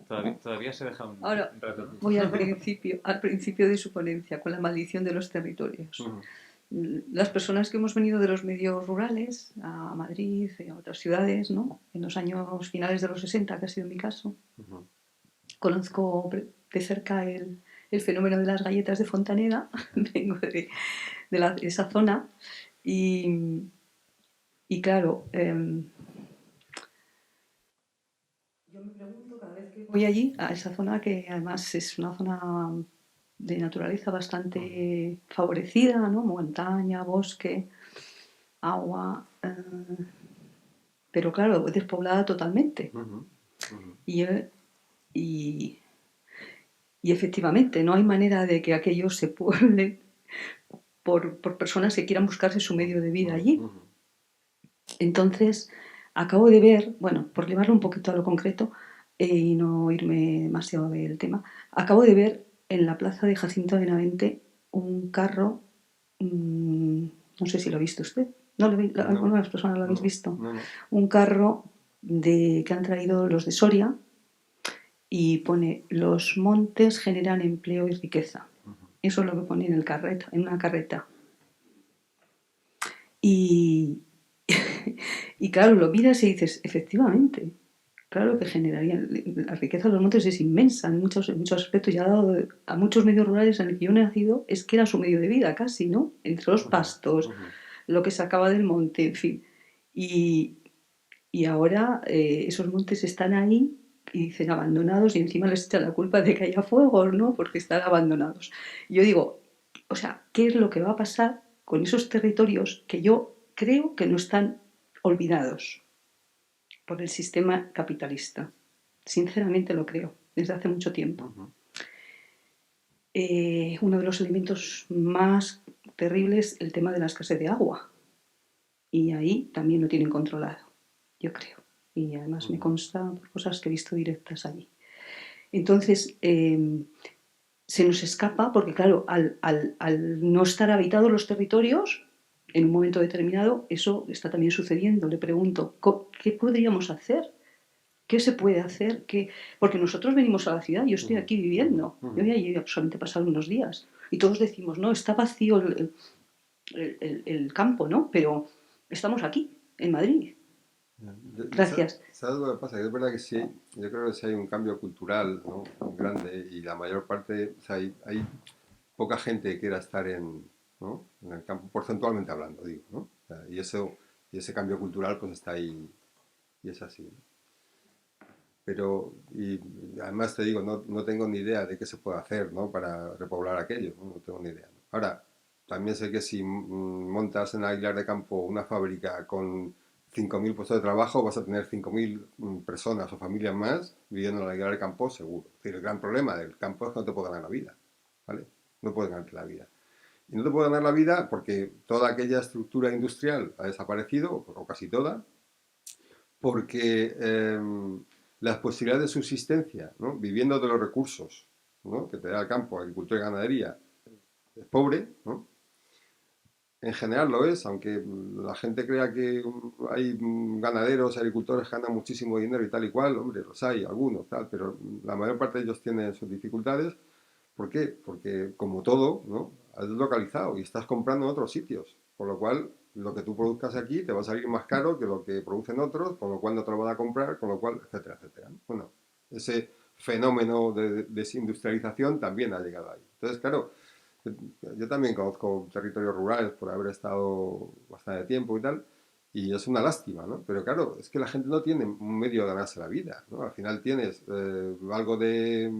Todavía se deja un Ahora, rato. voy al principio de su ponencia, con la maldición de los territorios. Las personas que hemos venido de los medios rurales a Madrid y a otras ciudades, ¿no? En los años finales de los 60, que ha sido mi caso, conozco de cerca el fenómeno de las galletas de Fontaneda, vengo de esa zona y claro, yo me pregunto cada vez que voy allí, a esa zona que además es una zona de naturaleza bastante favorecida, ¿no? Montaña, bosque, agua, pero claro, despoblada totalmente. Y efectivamente, no hay manera de que aquello se pueble por personas que quieran buscarse su medio de vida allí. Entonces, acabo de ver, bueno, por llevarlo un poquito a lo concreto y no irme demasiado del tema, acabo de ver en la plaza de Jacinto Benavente un carro, no sé si lo ha visto usted, ¿no lo No, alguna de las personas lo habéis no, visto? no. Un carro que han traído los de Soria y pone: los montes generan empleo y riqueza. Eso es lo que pone en una carreta. Y, y claro, lo miras y dices, efectivamente, claro que generaría. La riqueza de los montes es inmensa en muchos aspectos, y ha dado a muchos medios rurales en el que yo he nacido, es que era su medio de vida casi, ¿no? Entre los pastos, lo que sacaba del monte, en fin. Y ahora esos montes están ahí y dicen abandonados, y encima les echan la culpa de que haya fuegos, ¿no? Porque están abandonados. Y yo digo, o sea, ¿qué es lo que va a pasar con esos territorios que yo creo que no están olvidados por el sistema capitalista? Sinceramente lo creo, desde hace mucho tiempo. Uno de los elementos más terribles, el tema de la escasez de agua. Y ahí también lo tienen controlado, yo creo. Y además me consta por cosas que he visto directas allí. Entonces, se nos escapa porque, claro, al no estar habitados los territorios, en un momento determinado, eso está también sucediendo. Le pregunto, ¿qué podríamos hacer? ¿Qué se puede hacer? Porque nosotros venimos a la ciudad, yo estoy aquí viviendo. Yo ya llevo solamente pasado unos días. Y todos decimos, no, está vacío el campo, ¿no? Pero estamos aquí, en Madrid. Gracias. ¿Sabes lo que pasa? Es verdad que sí, yo creo que sí hay un cambio cultural, ¿no? Muy grande, y la mayor parte, o sea, hay poca gente que quiera estar ¿no? En el campo, porcentualmente hablando, digo, ¿no? O sea, y ese cambio cultural pues está ahí, y es así, ¿no? Pero, y además te digo, no tengo ni idea de qué se puede hacer, ¿no? Para repoblar aquello, ¿no? No tengo ni idea, ¿no? Ahora, también sé que si montas en Aguilar de Campo una fábrica con 5.000 puestos de trabajo, vas a tener 5.000 personas o familias más viviendo en Aguilar de Campo, seguro. Es decir, el gran problema del campo es que no te puede ganar la vida, ¿vale? No puedes ganarte la vida. Y no te puede ganar la vida porque toda aquella estructura industrial ha desaparecido, o casi toda, porque las posibilidades de subsistencia, ¿no? Viviendo de los recursos, ¿no? Que te da el campo, agricultura y ganadería, es pobre, ¿no? En general lo es, aunque la gente crea que hay ganaderos, agricultores que ganan muchísimo dinero y tal y cual, hombre, los hay, algunos, tal, pero la mayor parte de ellos tienen sus dificultades. ¿Por qué? Porque, como todo, ¿no? Has localizado y estás comprando en otros sitios, por lo cual lo que tú produzcas aquí te va a salir más caro que lo que producen otros, con lo cual no te lo van a comprar, con lo cual, etcétera, etcétera. Bueno, ese fenómeno de desindustrialización también ha llegado ahí. Entonces, claro, yo también conozco territorios rurales por haber estado bastante tiempo y tal, y es una lástima, ¿no? Pero claro, es que la gente no tiene un medio de ganarse la vida, ¿no? Al final tienes algo de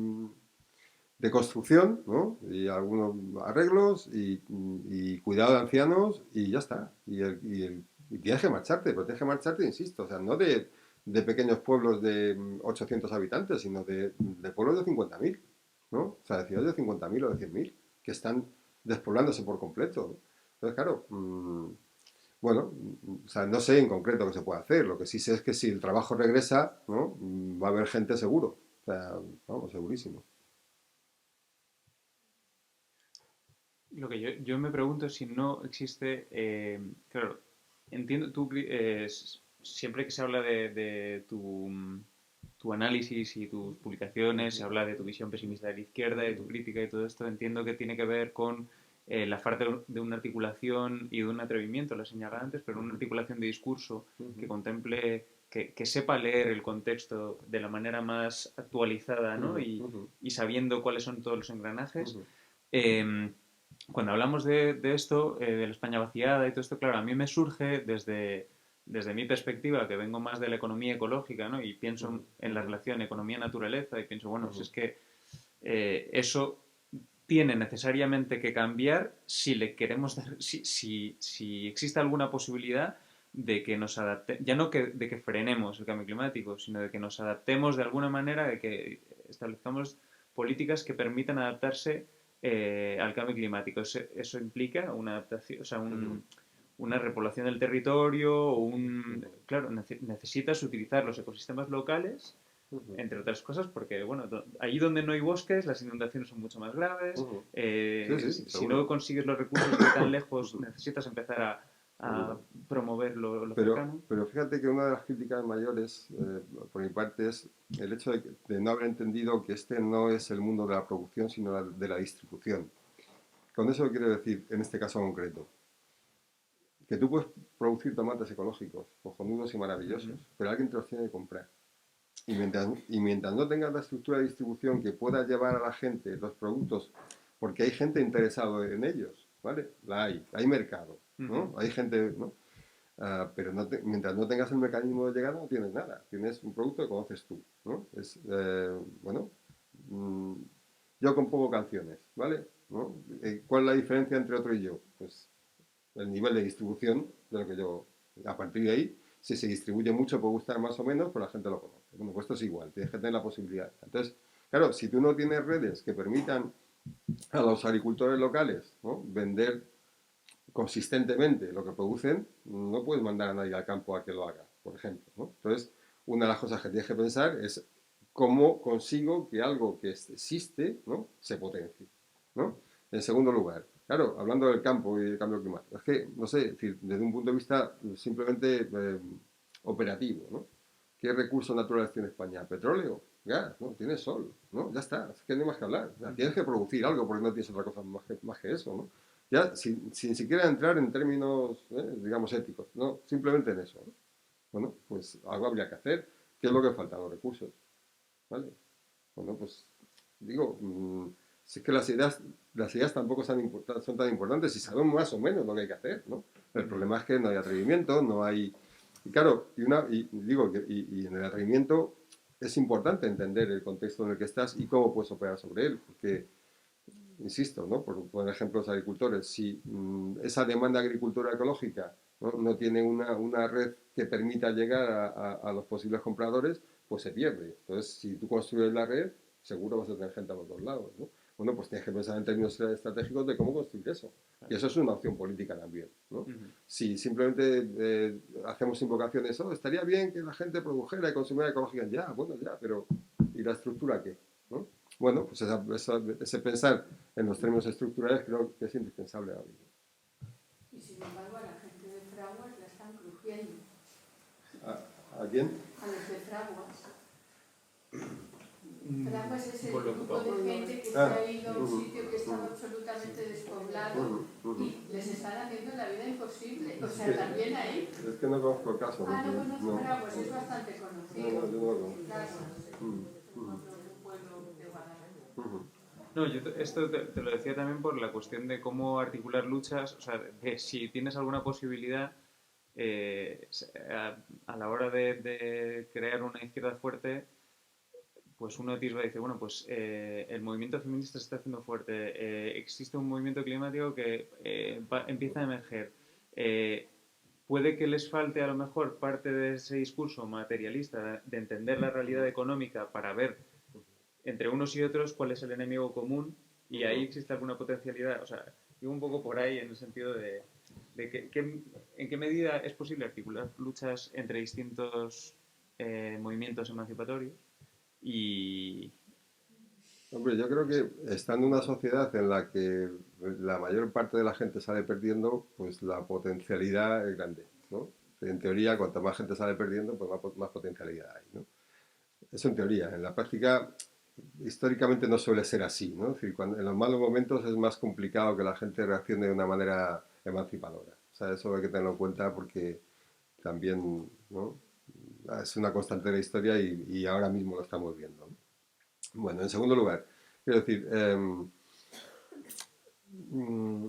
construcción, ¿no? Y algunos arreglos y cuidado de ancianos y ya está. Y tienes que marcharte, pero tienes que marcharte, insisto, o sea, no de pequeños pueblos de 800 habitantes, sino de pueblos de 50.000, ¿no? O sea, de ciudades de 50.000 o de 100.000 que están despoblándose por completo, ¿no? Entonces, claro, bueno, o sea, no sé en concreto qué se puede hacer. Lo que sí sé es que si el trabajo regresa, ¿no? Va a haber gente seguro. O sea, vamos, segurísimo. Lo que yo me pregunto es si no existe, claro, entiendo, tú siempre que se habla de tu tu análisis y tus publicaciones, se habla de tu visión pesimista de la izquierda, de tu crítica y todo esto, entiendo que tiene que ver con la falta de una articulación y de un atrevimiento, lo señalaba antes, pero una articulación de discurso que contemple, que sepa leer el contexto de la manera más actualizada, ¿no? Y sabiendo cuáles son todos los engranajes. Cuando hablamos de esto, de la España vaciada y todo esto, claro, a mí me surge desde mi perspectiva, que vengo más de la economía ecológica, ¿no? Y pienso en la relación economía-naturaleza y pienso, bueno, pues es que eso tiene necesariamente que cambiar si le queremos dar, si existe alguna posibilidad de que nos adaptemos, ya no de que frenemos el cambio climático, sino de que nos adaptemos de alguna manera, de que establezcamos políticas que permitan adaptarse al cambio climático. Eso implica una adaptación, o sea, una repoblación del territorio, claro, necesitas utilizar los ecosistemas locales, entre otras cosas, porque, bueno, allí donde no hay bosques, las inundaciones son mucho más graves. Si no consigues los recursos de tan lejos, necesitas empezar a promover lo cercano. Pero fíjate que una de las críticas mayores, por mi parte, es el hecho de no haber entendido que este no es el mundo de la producción, sino de la distribución. Con eso quiero decir, en este caso concreto, que tú puedes producir tomates ecológicos, cojonudos y maravillosos, pero alguien te los tiene que comprar. Y mientras no tengas la estructura de distribución que pueda llevar a la gente los productos, porque hay gente interesada en ellos, ¿vale? Hay mercado, ¿no? Hay gente, ¿no? Pero mientras no tengas el mecanismo de llegada no tienes nada. Tienes un producto que conoces tú, ¿no? Yo compongo canciones, ¿vale? ¿No? ¿Cuál es la diferencia entre otro y yo? Pues el nivel de distribución de lo que yo, a partir de ahí, si se distribuye mucho puede gustar más o menos, pero la gente lo conoce. Bueno, pues esto es igual, tienes que tener la posibilidad. Entonces, claro, si tú no tienes redes que permitan a los agricultores locales, ¿no?, vender consistentemente lo que producen, no puedes mandar a nadie al campo a que lo haga, por ejemplo, ¿no? Entonces, una de las cosas que tienes que pensar es cómo consigo que algo que existe, ¿no?, se potencie, ¿no? En segundo lugar, claro, hablando del campo y del cambio climático, es que, no sé, es decir, desde un punto de vista simplemente operativo, ¿no? ¿Qué recursos naturales tiene España? ¿Petróleo? Gas, ¿no? Tiene sol, ¿no? Ya está, es que no hay más que hablar. O sea, tienes que producir algo porque no tienes otra cosa más que eso, ¿no? Ya, sin siquiera entrar en términos, digamos, éticos, ¿no? Simplemente en eso, ¿no? Bueno, pues algo habría que hacer. ¿Qué es lo que falta? Los recursos, ¿vale? Bueno, pues, digo, si es que las ideas tampoco son tan importantes y sabemos más o menos lo que hay que hacer, ¿no? El problema es que no hay atrevimiento, no hay... Y claro, digo que en el atrevimiento es importante entender el contexto en el que estás y cómo puedes operar sobre él, porque, insisto, ¿no?, por ejemplo, los agricultores, si esa demanda de agricultura ecológica no tiene una red que permita llegar a los posibles compradores, pues se pierde. Entonces, si tú construyes la red, seguro vas a tener gente a los dos lados, ¿no? Bueno, pues tienes que pensar en términos estratégicos de cómo construir eso. Y eso es una opción política también, ¿no? Si simplemente hacemos invocaciones, estaría bien que la gente produjera y consumiera ecológica. Ya, bueno, ya, pero ¿y la estructura qué? ¿No? Bueno, pues ese pensar en los términos estructurales creo que es indispensable ahora mismo. Y sin embargo, a la gente de Fraguas la están crujiendo. ¿A quién? A los de Fraguas. Fraguas es el grupo de gente que se ha ido a un sitio que estaba absolutamente despoblado y les están haciendo la vida imposible. O sea, también ahí. Es que no conozco el caso. No conozco Fraguas, es bastante conocido. Yo no lo conozco. Claro, es un pueblo de Guadalajara. No, yo esto te lo decía también por la cuestión de cómo articular luchas, o sea, de si tienes alguna posibilidad a la hora de crear una izquierda fuerte, pues uno atisba y dice, bueno, pues el movimiento feminista se está haciendo fuerte, existe un movimiento climático que empieza a emerger. Puede que les falte a lo mejor parte de ese discurso materialista de entender la realidad económica para ver entre unos y otros cuál es el enemigo común y ahí existe alguna potencialidad. O sea, digo un poco por ahí en el sentido de en qué medida es posible articular luchas entre distintos movimientos emancipatorios y... Hombre, yo creo que estando en una sociedad en la que la mayor parte de la gente sale perdiendo, pues la potencialidad es grande, ¿no? En teoría, cuanto más gente sale perdiendo, pues más potencialidad hay, ¿no? Eso en teoría. En la práctica, históricamente no suele ser así, ¿no? Es decir, en los malos momentos es más complicado que la gente reaccione de una manera emancipadora. O sea, eso hay que tenerlo en cuenta porque también, ¿no? Es una constante de la historia y ahora mismo lo estamos viendo, ¿no? Bueno, en segundo lugar, quiero decir, mm,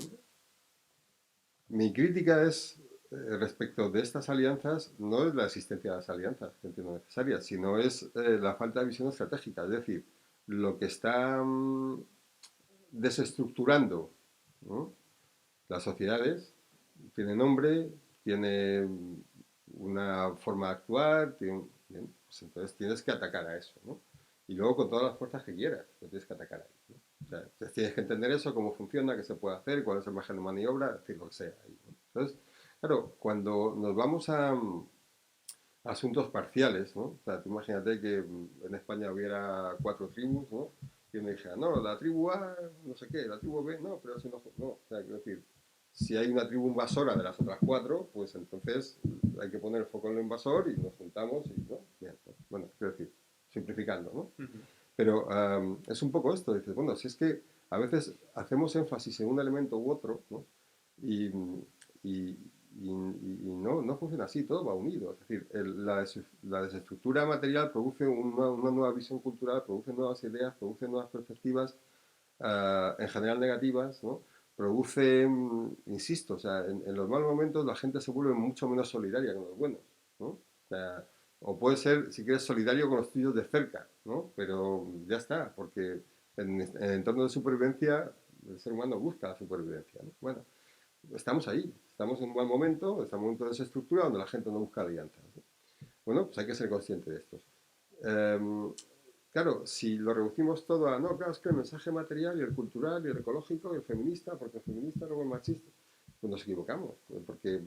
mi crítica es respecto de estas alianzas, no es la existencia de las alianzas, que entiendo necesarias, sino es la falta de visión estratégica. Es decir, lo que está desestructurando, ¿no?, las sociedades tiene nombre, tiene una forma de actuar, bien, pues entonces tienes que atacar a eso, ¿no? Y luego con todas las fuerzas que quieras, lo tienes que atacar ahí, ¿no? O sea, tienes que entender eso, cómo funciona, qué se puede hacer, cuál es el margen de maniobra, es decir, lo que sea. Ahí, ¿no? Entonces, claro, cuando nos vamos a asuntos parciales, ¿no? O sea, tú imagínate que en España hubiera 4 tribus, ¿no? Y uno dijera, no, la tribu A, no sé qué, la tribu B, no, pero si no, no, o sea, quiero decir, si hay una tribu invasora de las otras 4, pues entonces hay que poner el foco en el invasor y nos juntamos y, ¿no? Bien, bueno, quiero decir, simplificando, ¿no? Pero es un poco esto, dices, bueno, si es que a veces hacemos énfasis en un elemento u otro, ¿no? Y, y, y no funciona así, todo va unido. Es decir, la desestructura material produce una nueva visión cultural, produce nuevas ideas, produce nuevas perspectivas, en general negativas, ¿no? Produce, insisto, o sea, en los malos momentos la gente se vuelve mucho menos solidaria que en los buenos, ¿no? O sea, o puede ser, si quieres, solidario con los tuyos de cerca, ¿no? Pero ya está, porque en el entorno de supervivencia el ser humano busca la supervivencia, ¿no? Bueno, estamos ahí, estamos en un buen momento, estamos en un momento de desestructura donde la gente no busca alianzas, ¿no? Bueno, pues hay que ser consciente de esto. Claro, si lo reducimos todo a, no, claro, es que el mensaje material y el cultural y el ecológico y el feminista, porque el feminista luego es machista, pues nos equivocamos, porque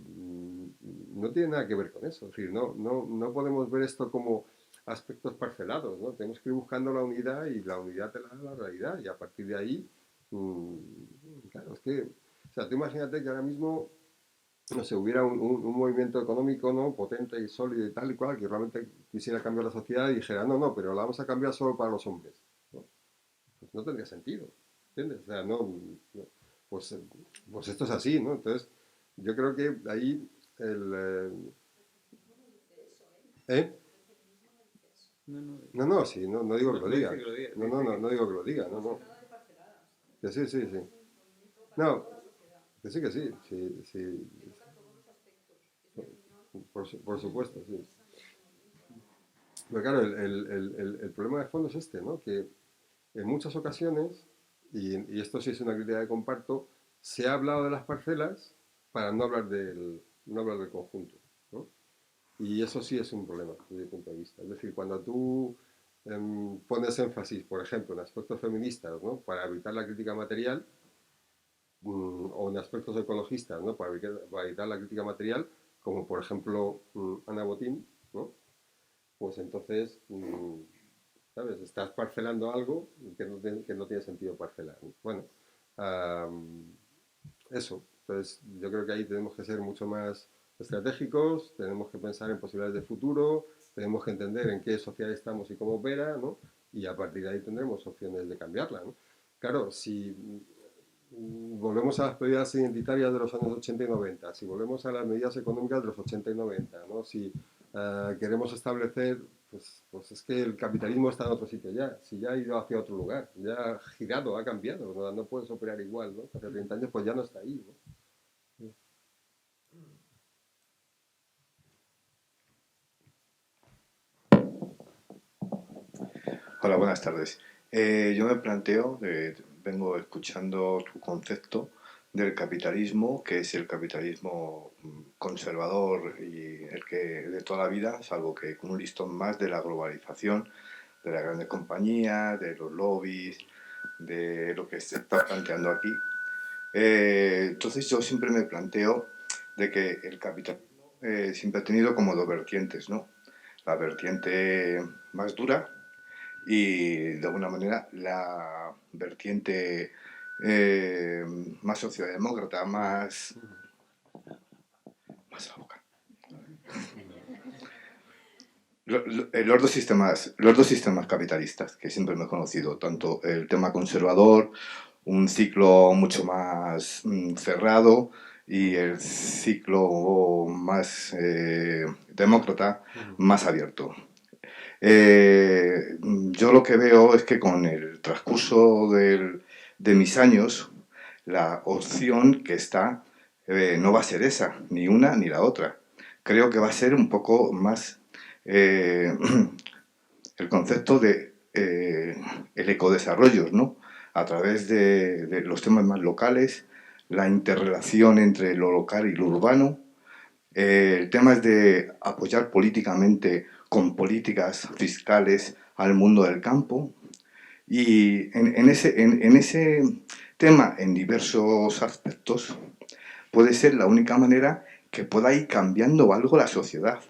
no tiene nada que ver con eso. Es decir, no podemos ver esto como aspectos parcelados, ¿no? Tenemos que ir buscando la unidad y la unidad te la da la realidad y a partir de ahí, claro, es que, o sea, tú imagínate que ahora mismo no sé, hubiera un movimiento económico, ¿no?, potente y sólido y tal y cual, que realmente quisiera cambiar la sociedad y dijera, no, pero la vamos a cambiar solo para los hombres, ¿no? Pues no tendría sentido, ¿entiendes? O sea, pues, pues esto es así, ¿no? Entonces, yo creo que ahí ¿eh? No, sí, no digo que lo diga. No digo que lo diga, no. Que sí, sí. No, que sí, sí. Por supuesto, sí. Pero claro, el problema de fondo es este, ¿no? Que en muchas ocasiones, y esto sí es una crítica que comparto, se ha hablado de las parcelas para no hablar del conjunto, ¿no? Y eso sí es un problema desde mi punto de vista. Es decir, cuando tú pones énfasis, por ejemplo, en aspectos feministas, ¿no?, para evitar la crítica material, o en aspectos ecologistas, ¿no?, para evitar la crítica material, como por ejemplo Ana Botín, ¿no?, pues entonces, ¿sabes? Estás parcelando algo que no tiene sentido parcelar, ¿no? Bueno, eso. Entonces, yo creo que ahí tenemos que ser mucho más estratégicos, tenemos que pensar en posibilidades de futuro, tenemos que entender en qué sociedad estamos y cómo opera, ¿no? Y a partir de ahí tendremos opciones de cambiarla, ¿no? Claro, si volvemos a las prioridades identitarias de los años 80 y 90, si volvemos a las medidas económicas de los 80 y 90, ¿no?, si queremos establecer, pues es que el capitalismo está en otro sitio ya, si ya ha ido hacia otro lugar, ya ha girado, ha cambiado, no puedes operar igual, ¿no? Hace 30 años pues ya no está ahí, ¿no? Hola, buenas tardes. Yo me planteo, vengo escuchando tu concepto del capitalismo, que es el capitalismo conservador y el que de toda la vida, salvo que con un listón más de la globalización, de las grandes compañías, de los lobbies, de lo que se está planteando aquí. Entonces yo siempre me planteo de que el capitalismo siempre ha tenido como dos vertientes, ¿no? La vertiente más dura y de alguna manera la vertiente más socialdemócrata, más a la boca. Los dos sistemas capitalistas que siempre hemos conocido, tanto el tema conservador, un ciclo mucho más cerrado, y el ciclo más demócrata, más abierto. Yo lo que veo es que con el transcurso de mis años, la opción que está no va a ser esa, ni una ni la otra. Creo que va a ser un poco más el concepto de el ecodesarrollo, ¿no? A través de los temas más locales, la interrelación entre lo local y lo urbano, el tema es de apoyar políticamente con políticas fiscales al mundo del campo, y en ese tema, en diversos aspectos, puede ser la única manera que pueda ir cambiando algo la sociedad,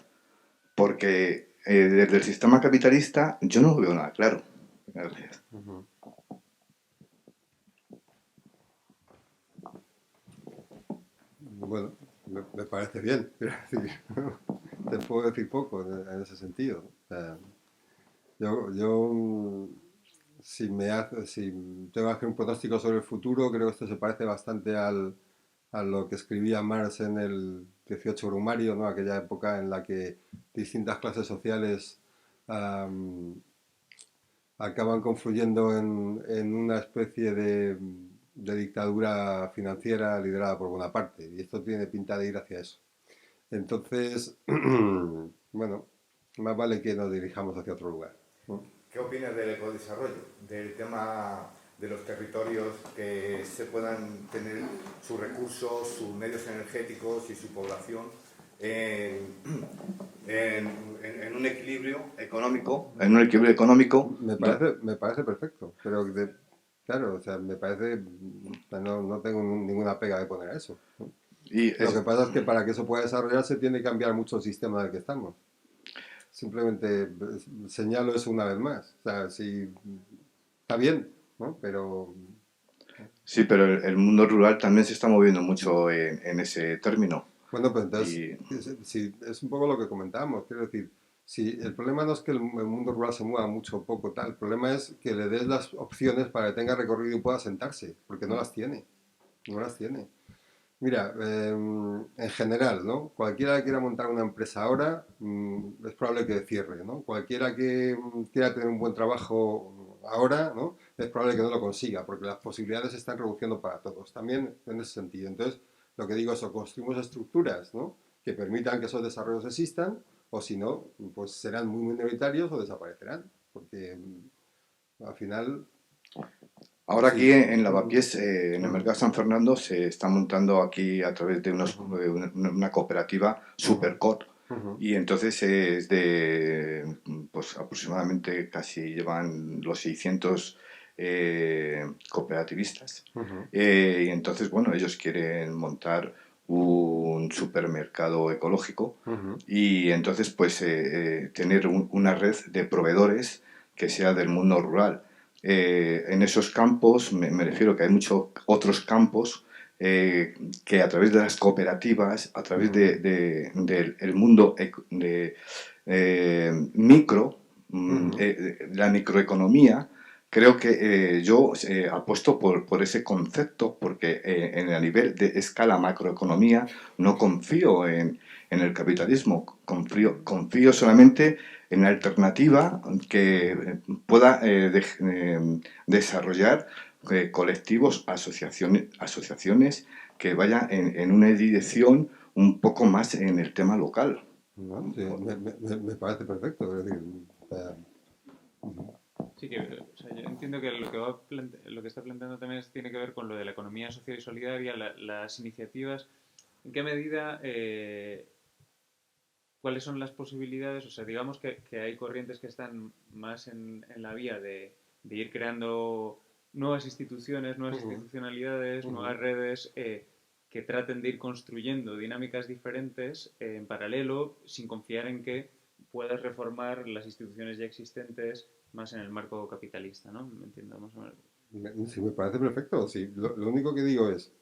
porque desde el sistema capitalista yo no lo veo nada claro. Gracias. Bueno, me parece bien, quiero decir, te puedo decir poco en ese sentido. Yo si tengo que hacer un pronóstico sobre el futuro, creo que esto se parece bastante a lo que escribía Marx en el 18 Brumario, ¿no? Aquella época en la que distintas clases sociales acaban confluyendo en una especie de dictadura financiera liderada por Bonaparte, y esto tiene pinta de ir hacia eso. Entonces, bueno, más vale que nos dirijamos hacia otro lugar, ¿no? ¿Qué opinas del ecodesarrollo? Del tema de los territorios que se puedan tener sus recursos, sus medios energéticos y su población en un equilibrio económico. En un equilibrio económico. Me parece perfecto, pero claro, o sea, me parece, no tengo ninguna pega de poner a eso, ¿no? Lo que pasa es que para que eso pueda desarrollarse tiene que cambiar mucho el sistema en el que estamos. Simplemente señalo eso una vez más. O sea, sí, está bien, ¿no? Pero... Sí, pero el mundo rural también se está moviendo mucho en ese término. Bueno, pues entonces, es un poco lo que comentábamos. Quiero decir, si el problema no es que el mundo rural se mueva mucho o poco tal, el problema es que le des las opciones para que tenga recorrido y pueda sentarse, porque no las tiene. No las tiene. Mira, en general, ¿no? Cualquiera que quiera montar una empresa ahora, es probable que cierre, ¿no? Cualquiera que quiera tener un buen trabajo ahora, ¿no? Es probable que no lo consiga, porque las posibilidades se están reduciendo para todos, también en ese sentido. Entonces, lo que digo es, o construimos estructuras, ¿no?, que permitan que esos desarrollos existan, o si no, pues serán muy minoritarios o desaparecerán, porque al final... Ahora aquí en Lavapiés, en el mercado de San Fernando, se está montando aquí a través de una cooperativa Supercot, y entonces es pues aproximadamente casi llevan los 600 cooperativistas, y entonces, bueno, ellos quieren montar un supermercado ecológico, y entonces pues tener una red de proveedores que sea del mundo rural. En esos campos, me refiero que hay muchos otros campos que a través de las cooperativas, a través del mundo micro, la microeconomía, creo que yo apuesto por ese concepto, porque a nivel de escala macroeconomía no confío en el capitalismo, confío solamente en la alternativa que pueda desarrollar colectivos, asociaciones que vayan en una dirección un poco más en el tema local. No, sí, me parece perfecto. Es decir, sí, que, o sea, yo entiendo que lo que está planteando también tiene que ver con lo de la economía social y solidaria, las iniciativas. ¿En qué medida, cuáles son las posibilidades? O sea, digamos que hay corrientes que están más en la vía de ir creando nuevas instituciones, nuevas institucionalidades, nuevas redes que traten de ir construyendo dinámicas diferentes en paralelo, sin confiar en que puedas reformar las instituciones ya existentes más en el marco capitalista, ¿no? ¿Me entiendo? Más o menos. Sí, me parece perfecto. Sí, lo único que digo es,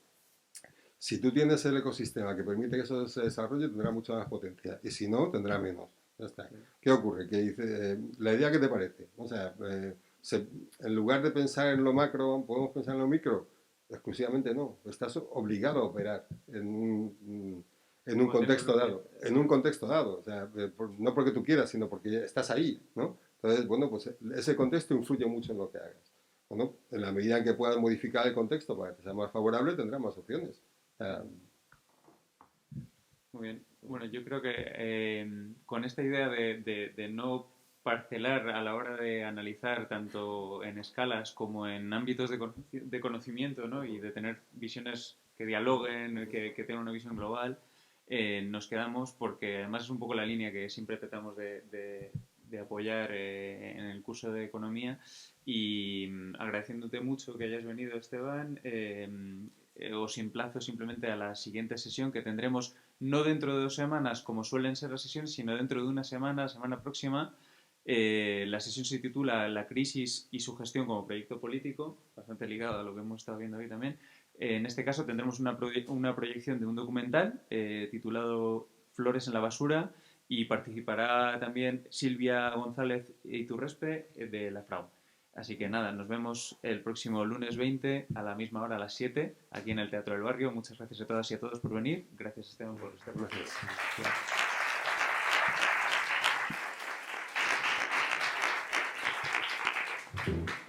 si tú tienes el ecosistema que permite que eso se desarrolle, tendrá mucha más potencia, y si no, tendrá menos. Ya está. ¿Qué ocurre? Que dice, la idea, ¿qué te parece? O sea, en lugar de pensar en lo macro, ¿podemos pensar en lo micro? Exclusivamente no. Estás obligado a operar en un contexto dado. En un contexto dado. O sea, no porque tú quieras, sino porque estás ahí, ¿no? Entonces, bueno, pues ese contexto influye mucho en lo que hagas. Bueno, en la medida en que puedas modificar el contexto para que sea más favorable, tendrás más opciones. Muy bien. Bueno, yo creo que con esta idea de no parcelar a la hora de analizar tanto en escalas como en ámbitos de conocimiento, ¿no? Y de tener visiones que dialoguen, que tengan una visión global, nos quedamos porque además es un poco la línea que siempre tratamos de apoyar en el curso de economía y agradeciéndote mucho que hayas venido, Esteban. Os emplazo simplemente a la siguiente sesión que tendremos no dentro de 2 semanas como suelen ser las sesiones, sino dentro de una semana, la semana próxima. La sesión se titula La crisis y su gestión como proyecto político, bastante ligado a lo que hemos estado viendo hoy también. En este caso tendremos una proyección de un documental titulado Flores en la basura y participará también Silvia González Iturrespe de la FRAU. Así que nada, nos vemos el próximo lunes 20 a la misma hora, a las 7, aquí en el Teatro del Barrio. Muchas gracias a todas y a todos por venir. Gracias, Esteban, por estar con nosotros. Gracias.